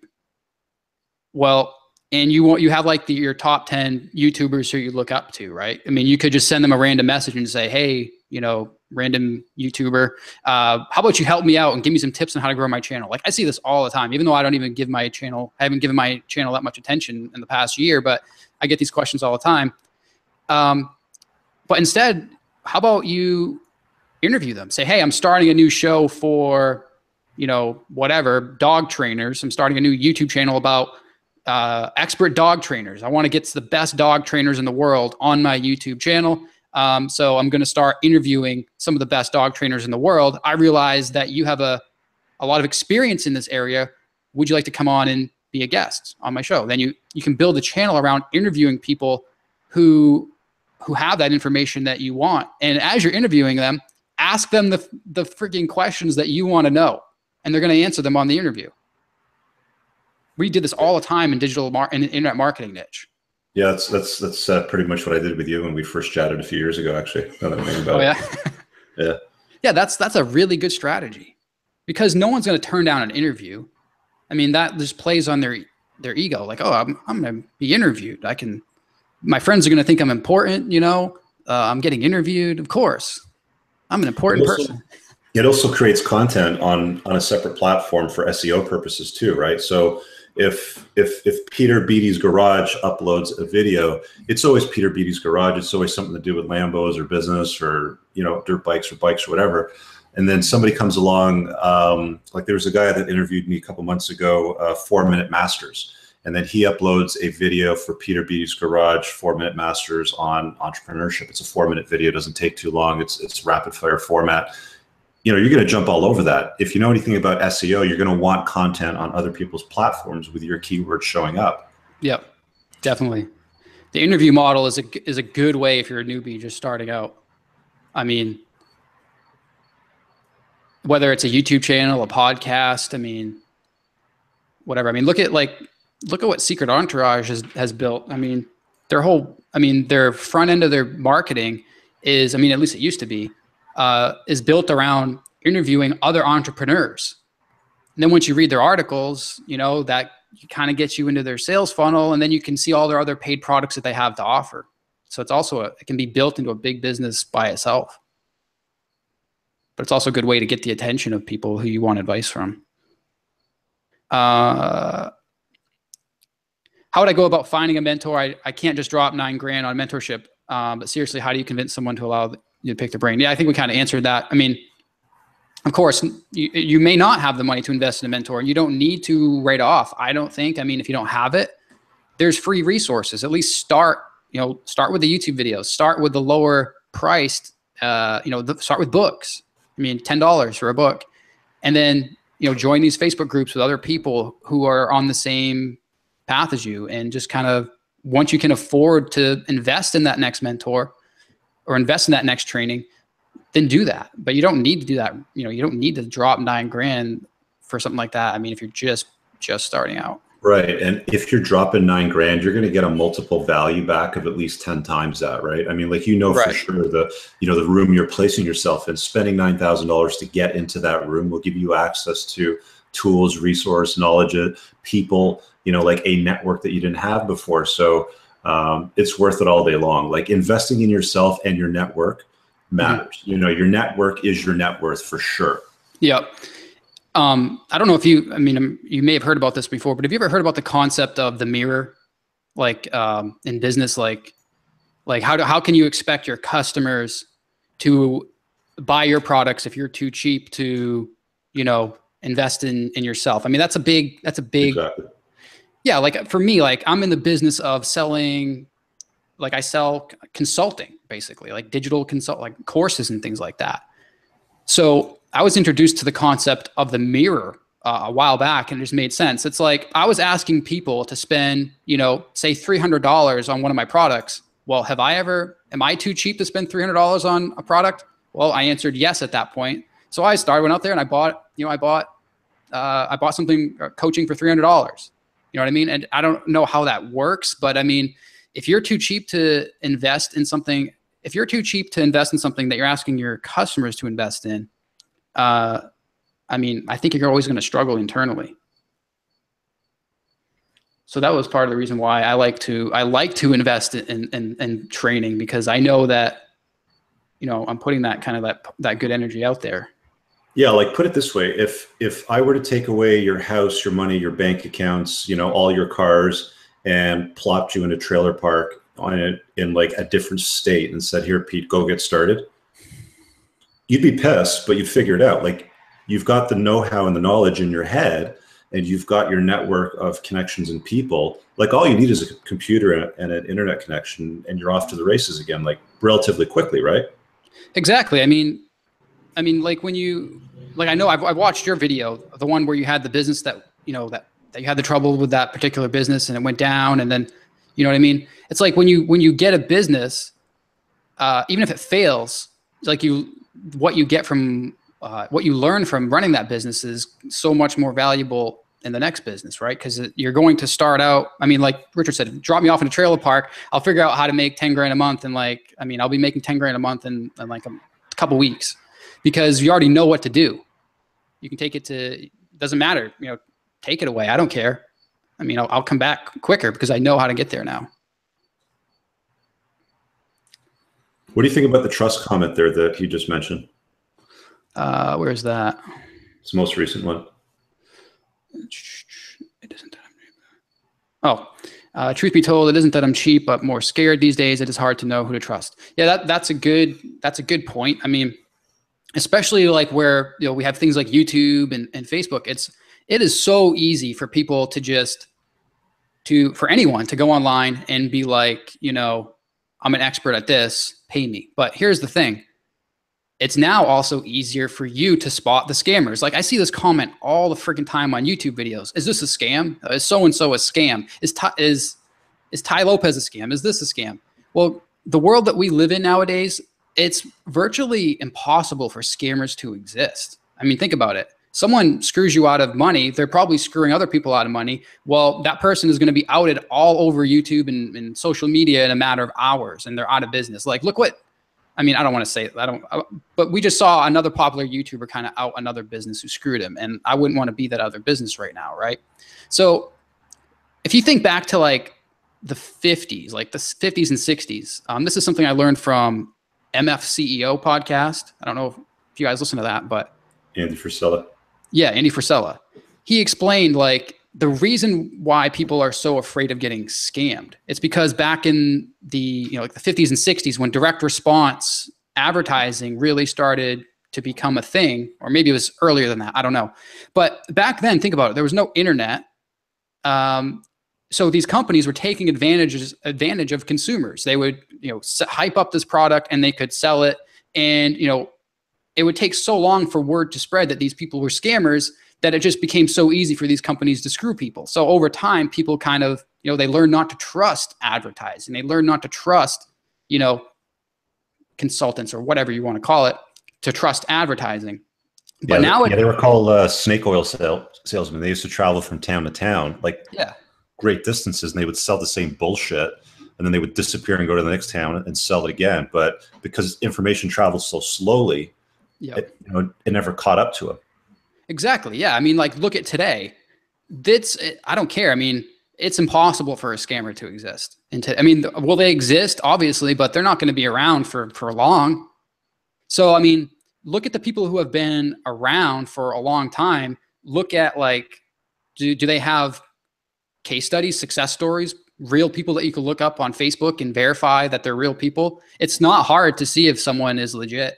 Well, and you have your top 10 YouTubers who you look up to, right? I mean, you could just send them a random message and say, hey, random YouTuber, how about you help me out and give me some tips on how to grow my channel? I see this all the time, even though I haven't given my channel that much attention in the past year, but I get these questions all the time. But instead, how about you interview them? Say, hey, I'm starting a new show for, whatever, dog trainers. I'm starting a new YouTube channel about expert dog trainers. I want to get to the best dog trainers in the world on my YouTube channel. So I'm going to start interviewing some of the best dog trainers in the world. I realize that you have a lot of experience in this area. Would you like to come on and be a guest on my show? Then you can build a channel around interviewing people who have that information that you want. And as you're interviewing them, ask them the freaking questions that you want to know, and they're going to answer them on the interview. We did this all the time in in internet marketing niche. Yeah, that's pretty much what I did with you when we first chatted a few years ago, actually. Now that I'm thinking about it. Yeah. Yeah, that's a really good strategy, because no one's going to turn down an interview. I mean, that just plays on their ego. Oh, I'm going to be interviewed. My friends are going to think I'm important. I'm getting interviewed. Of course, I'm an important person. It also creates content on a separate platform for SEO purposes too, right? So if Peter Beattie's Garage uploads a video, it's always Peter Beattie's Garage. It's always something to do with Lambos or business or dirt bikes or bikes or whatever. And then somebody comes along, there was a guy that interviewed me a couple months ago, 4-Minute Masters. And then he uploads a video for Peter Beattie's Garage, 4-Minute Masters on entrepreneurship. It's a 4-minute video, doesn't take too long. It's rapid fire format. You're going to jump all over that. If you know anything about SEO, you're going to want content on other people's platforms with your keywords showing up. Yep, definitely. The interview model is a good way if you're a newbie just starting out. I mean, whether it's a YouTube channel, a podcast, I mean, whatever. I mean, look at what Secret Entourage has built. I mean, their front end of their marketing is, at least it used to be, is built around interviewing other entrepreneurs. And then once you read their articles, that kind of gets you into their sales funnel, and then you can see all their other paid products that they have to offer. So it's also it can be built into a big business by itself. But it's also a good way to get the attention of people who you want advice from. How would I go about finding a mentor? I can't just drop $9,000 on mentorship. But seriously, how do you convince someone to allow you'd pick the brain. Yeah, I think we kind of answered that. I mean, of course, you may not have the money to invest in a mentor, and you don't need to write off. I don't think. I mean, if you don't have it, there's free resources. At least start with the YouTube videos. Start with the lower priced. Start with books. I mean, $10 for a book, and then join these Facebook groups with other people who are on the same path as you, and just kind of, once you can afford to invest in that next mentor or invest in that next training, then do that. But you don't need to do that. You don't need to drop $9,000 for something like that. I mean, if you're just starting out. Right. And if you're dropping $9,000, you're going to get a multiple value back of at least 10 times that, right? I mean, like, for sure the room you're placing yourself in, spending $9,000 to get into that room will give you access to tools, resource, knowledge, people, like a network that you didn't have before. So it's worth it all day long. Like, investing in yourself and your network matters. Mm-hmm. Your network is your net worth for sure. Yep. I don't know if you may have heard about this before, but have you ever heard about the concept of the mirror? Like, in business, like how can you expect your customers to buy your products if you're too cheap to, invest in yourself? I mean, that's a big, exactly. Yeah. Like, for me, like, I'm in the business of selling, like, I sell consulting, basically, like digital like courses and things like that. So I was introduced to the concept of the mirror a while back, and it just made sense. It's like, I was asking people to spend, say $300 on one of my products. Well, am I too cheap to spend $300 on a product? Well, I answered yes at that point. So I went out there and I bought something, coaching for $300. You know what I mean? And I don't know how that works, but I mean, if you're too cheap to invest in something, that you're asking your customers to invest in, I think you're always going to struggle internally. So that was part of the reason why I like to invest in training, because I know that, I'm putting that kind of that good energy out there. Yeah. Like, put it this way. If I were to take away your house, your money, your bank accounts, all your cars, and plopped you in a trailer park in like a different state and said, "Here, Pete, go get started," you'd be pissed, but you'd figure it out. Like, you've got the know-how and the knowledge in your head, and you've got your network of connections and people. Like, all you need is a computer and an internet connection, and you're off to the races again, like, relatively quickly, right? Exactly. I mean, like, I know I've watched your video, the one where you had the business that you had the trouble with that particular business and it went down, and then, you know what I mean? It's like, when you get a business, even if it fails, like, what you get from what you learn from running that business is so much more valuable in the next business, right? Because you're going to start out, I mean, like Richard said, drop me off in a trailer park, I'll figure out how to make $10,000 a month. And I'll be making $10,000 a month in like a couple weeks, because you already know what to do. You can take it doesn't matter, take it away. I don't care. I mean, I'll come back quicker because I know how to get there now. What do you think about the trust comment there that he just mentioned? Where's that? It's the most recent one. It isn't that truth be told, it isn't that I'm cheap, but more scared these days. It is hard to know who to trust. Yeah, that's a good point. I mean, especially like where we have things like YouTube and Facebook. It is so easy for people for anyone to go online and be like, I'm an expert at this, pay me. But here's the thing. It's now also easier for you to spot the scammers. Like, I see this comment all the freaking time on YouTube videos. Is this a scam? Is so-and-so a scam? Is Ty Lopez a scam? Is this a scam? Well, the world that we live in nowadays, it's virtually impossible for scammers to exist. I mean, think about it. Someone screws you out of money, they're probably screwing other people out of money. Well, that person is going to be outed all over YouTube and social media in a matter of hours, and they're out of business. Like, look what, I don't want to say, but we just saw another popular YouTuber kind of out another business who screwed him. And I wouldn't want to be that other business right now, right? So if you think back to like the 50s, like the 50s and 60s, this is something I learned from MF CEO podcast. I don't know if you guys listen to that, but Andy Frisella. Yeah, Andy Frisella. He explained like the reason why people are so afraid of getting scammed. It's because back in the like the 50s and 60s, when direct response advertising really started to become a thing, or maybe it was earlier than that. I don't know. But back then, think about it. There was no internet. So these companies were taking advantage of consumers. They would, hype up this product and they could sell it. And, it would take so long for word to spread that these people were scammers that it just became so easy for these companies to screw people. So over time, people kind of, they learned not to trust advertising. They learned not to trust, consultants or whatever you want to call it, to trust advertising. But they were called snake oil salesmen. They used to travel from town to town, great distances, and they would sell the same bullshit, and then they would disappear and go to the next town and sell it again. But because information travels so slowly, it never caught up to them. Exactly. Yeah. I mean, look at today. I don't care. I mean, it's impossible for a scammer to exist. Will they exist? Obviously, but they're not going to be around for long. So, I mean, look at the people who have been around for a long time. Look at do they have case studies, success stories, real people that you can look up on Facebook and verify that they're real people? It's not hard to see if someone is legit.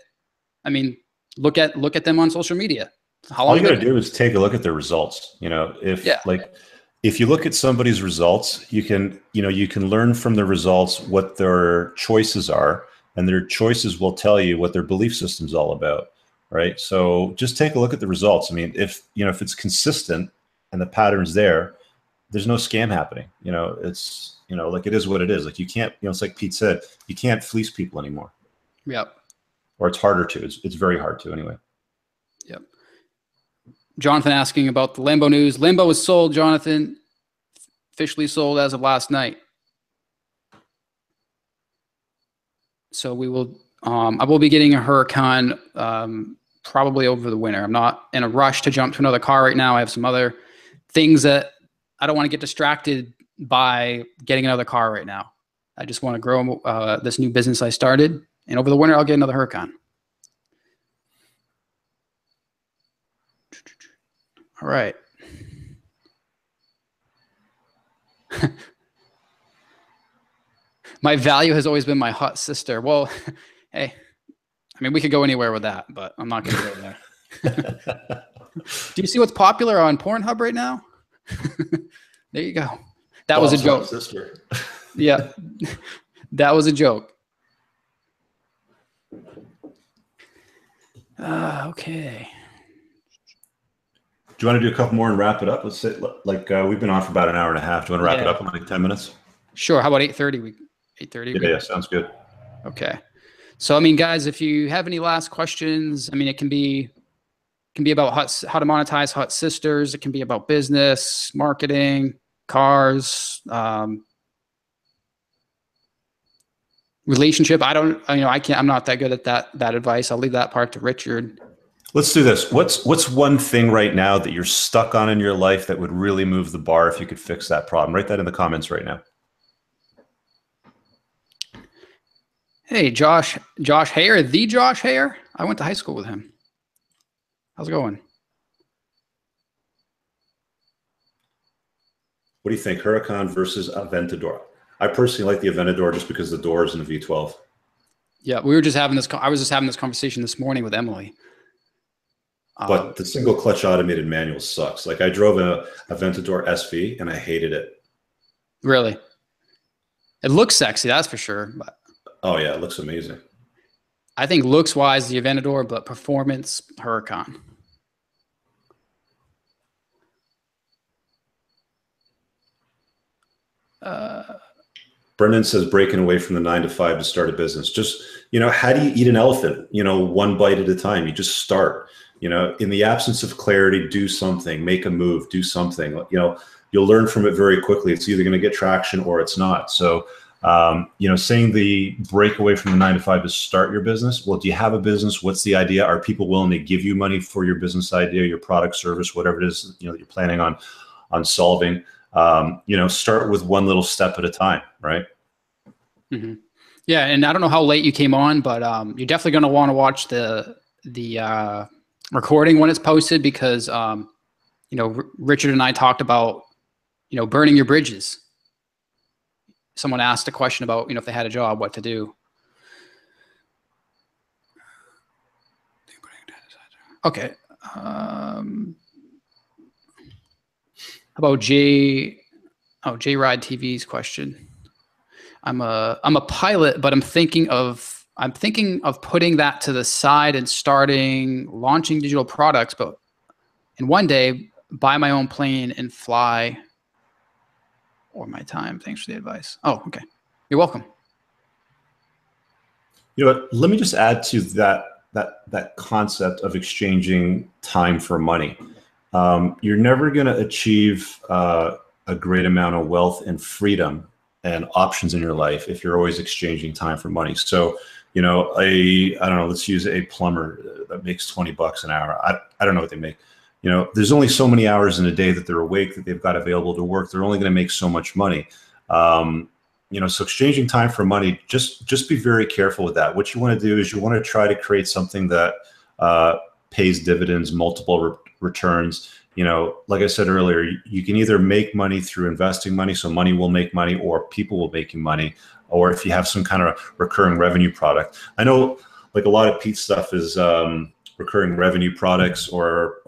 I mean, look at them on social media. All you got to do is take a look at their results. If you look at somebody's results, you can learn from the results what their choices are, and their choices will tell you what their belief system's all about, right? So just take a look at the results. I mean, if it's consistent and the pattern's there's no scam happening. It's it is what it is. You can't, it's like Pete said, you can't fleece people anymore. Yep. Or it's harder to. It's very hard to anyway. Yep. Jonathan asking about the Lambo news. Lambo was sold, Jonathan. Officially sold as of last night. So we will. I will be getting a Huracan probably over the winter. I'm not in a rush to jump to another car right now. I have some other things that I don't want to get distracted by getting another car right now. I just want to grow this new business I started, and over the winter I'll get another Huracan. All right. My value has always been my hot sister. Well, hey, I mean, we could go anywhere with that, but I'm not going to go there. Do you see what's popular on Pornhub right now? There you go. That was a joke. Sister. Yeah, that was a joke. Okay. Do you want to do a couple more and wrap it up? Let's say, we've been on for about an hour and a half. Do you want to wrap it up in 10 minutes? Sure. How about 8:30? 8:30? Yeah, sounds good. Okay. So, I mean, guys, if you have any last questions, I mean, it can be about how to monetize hot sisters. It can be about business, marketing, cars, relationship. I'm not that good at that advice. I'll leave that part to Richard. Let's do this. What's one thing right now that you're stuck on in your life that would really move the bar if you could fix that problem? Write that in the comments right now. Hey, Josh Hayer, the Josh Hayer. I went to high school with him. How's it going? What do you think, Huracan versus Aventador? I personally like the Aventador just because the door is in the V12. Yeah, we were just having this. I was just having this conversation this morning with Emily. But the single clutch automated manual sucks. I drove a Aventador SV and I hated it. Really? It looks sexy, that's for sure. But oh yeah, it looks amazing. I think looks wise the Aventador, but performance Huracan. Brendan says breaking away from the 9 to 5 to start a business. Just, how do you eat an elephant? One bite at a time. You just start. In the absence of clarity, do something, make a move, do something. You'll learn from it very quickly. It's either going to get traction or it's not. So, saying the break away from the 9 to 5 to start your business. Well, do you have a business? What's the idea? Are people willing to give you money for your business idea, your product, service, whatever it is, that you're planning on solving? Start with one little step at a time, right? Mm-hmm. Yeah, and I don't know how late you came on, but you're definitely going to want to watch the recording when it's posted because Richard and I talked about burning your bridges. Someone asked a question about if they had a job, what to do. Okay. How about J-Ride TV's question? I'm a pilot, but I'm thinking of putting that to the side and launching digital products, but in one day buy my own plane and fly or my time. Thanks for the advice. Oh, okay. You're welcome. You know what? Let me just add to that concept of exchanging time for money. You're never going to achieve a great amount of wealth and freedom and options in your life if you're always exchanging time for money. So, you know, I don't know, let's use a plumber that makes $20 an hour. I don't know what they make. You know, there's only so many hours in a day that they're awake that they've got available to work. They're only going to make so much money. You know, so exchanging time for money, just be very careful with that. What you want to do is you want to try to create something that pays dividends, multiple returns. You know, like I said earlier, you can either make money through investing money, so money will make money, or people will make you money, or if you have some kind of recurring revenue product. I know, like a lot of Pete's stuff is recurring revenue products or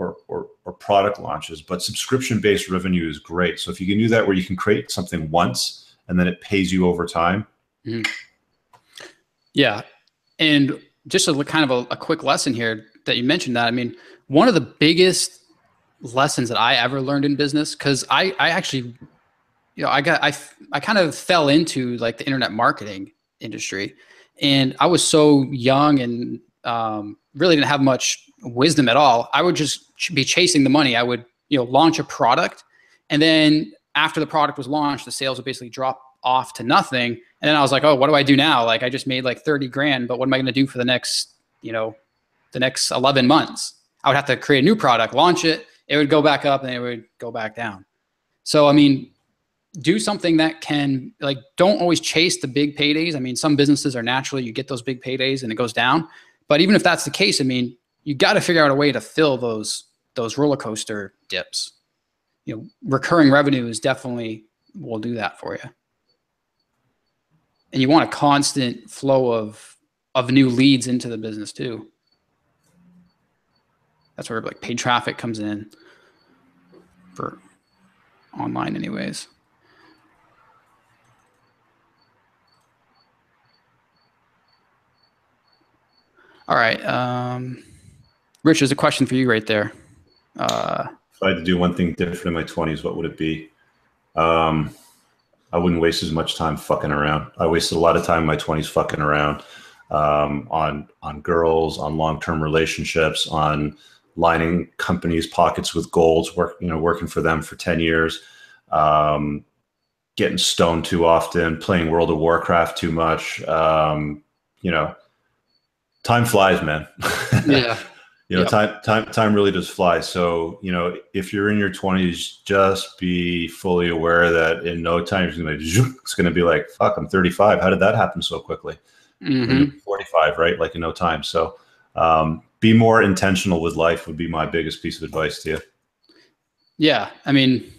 product launches, but subscription-based revenue is great. So if you can do that, where you can create something once and then it pays you over time. Mm-hmm. Yeah, and just a kind of a quick lesson here that you mentioned that. I mean, one of the biggest lessons that I ever learned in business, because I actually, you know, I kind of fell into like the internet marketing industry, and I was so young and really didn't have much wisdom at all. I would just be chasing the money. I would, you know, launch a product, and then after the product was launched, the sales would basically drop off to nothing. And then I was like, oh, what do I do now? Like I just made like 30 grand, but what am I going to do for the next, you know, the next 11 months? I would have to create a new product, launch it. It would go back up and it would go back down. So, I mean, do something that can, like, don't always chase the big paydays. I mean, some businesses are naturally, you get those big paydays and it goes down. But even if that's the case, I mean, you got to figure out a way to fill those roller coaster dips. You know, recurring revenue is definitely will do that for you. And you want a constant flow of new leads into the business too. That's where like paid traffic comes in for online anyways. All right. Rich, there's a question for you right there. If I had to do one thing different in my 20s, what would it be? I wouldn't waste as much time fucking around. I wasted a lot of time in my 20s fucking around on girls, on long-term relationships, on lining companies' pockets with gold, working for them for 10 years, getting stoned too often, playing World of Warcraft too much. You know, time flies, man. Yeah. You know, time really does fly. So, you know, if you're in your 20s, just be fully aware that in no time it's going to be like, fuck, I'm 35. How did that happen so quickly? Mm-hmm. 45, right? Like in no time. So be more intentional with life would be my biggest piece of advice to you. Yeah. I mean,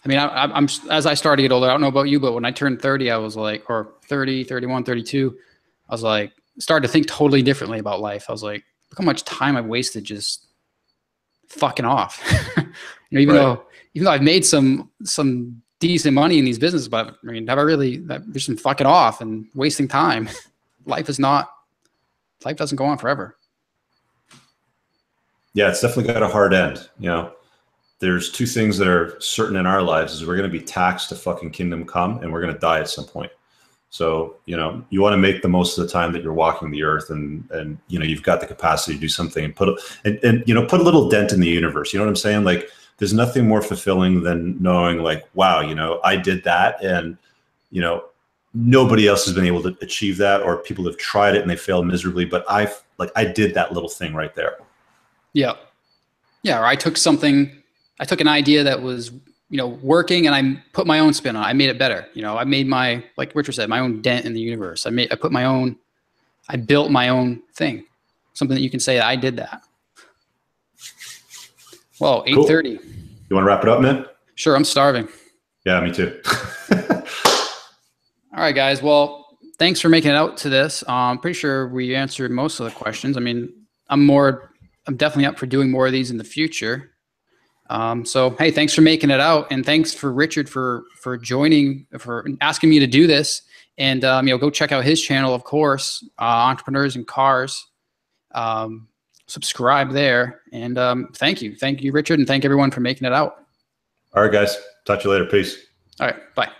I'm as I started to get older, I don't know about you, but when I turned 30, I was like, or 30, 31, 32, I was like, started to think totally differently about life. I was like, look how much time I've wasted just fucking off. You know, even though I've made some decent money in these businesses, but I mean, have I really just been fucking off and wasting time? Life doesn't go on forever. Yeah, it's definitely got a hard end. You know, there's two things that are certain in our lives is we're going to be taxed to fucking kingdom come, and we're going to die at some point. So, you know, you want to make the most of the time that you're walking the earth, and you know, you've got the capacity to do something and put a little dent in the universe. You know what I'm saying? Like, there's nothing more fulfilling than knowing like, wow, you know, I did that, and, you know, nobody else has been able to achieve that, or people have tried it and they failed miserably, but I did that little thing right there. Yeah. Yeah. Or I took an idea that was, you know, working, and I put my own spin on it. I made it better. You know, I made like Richard said, my own dent in the universe. I built my own thing. Something that you can say, I did that. Well, 8:30. Cool. You want to wrap it up, man? Sure. I'm starving. Yeah, me too. All right, guys. Well, thanks for making it out to this. I'm pretty sure we answered most of the questions. I mean, I'm more I'm definitely up for doing more of these in the future. So, hey, thanks for making it out. And thanks for Richard for joining, for asking me to do this. And, go check out his channel, of course, Entrepreneurs in Cars. Subscribe there. And thank you. Thank you, Richard. And thank everyone for making it out. All right, guys. Talk to you later. Peace. All right. Bye.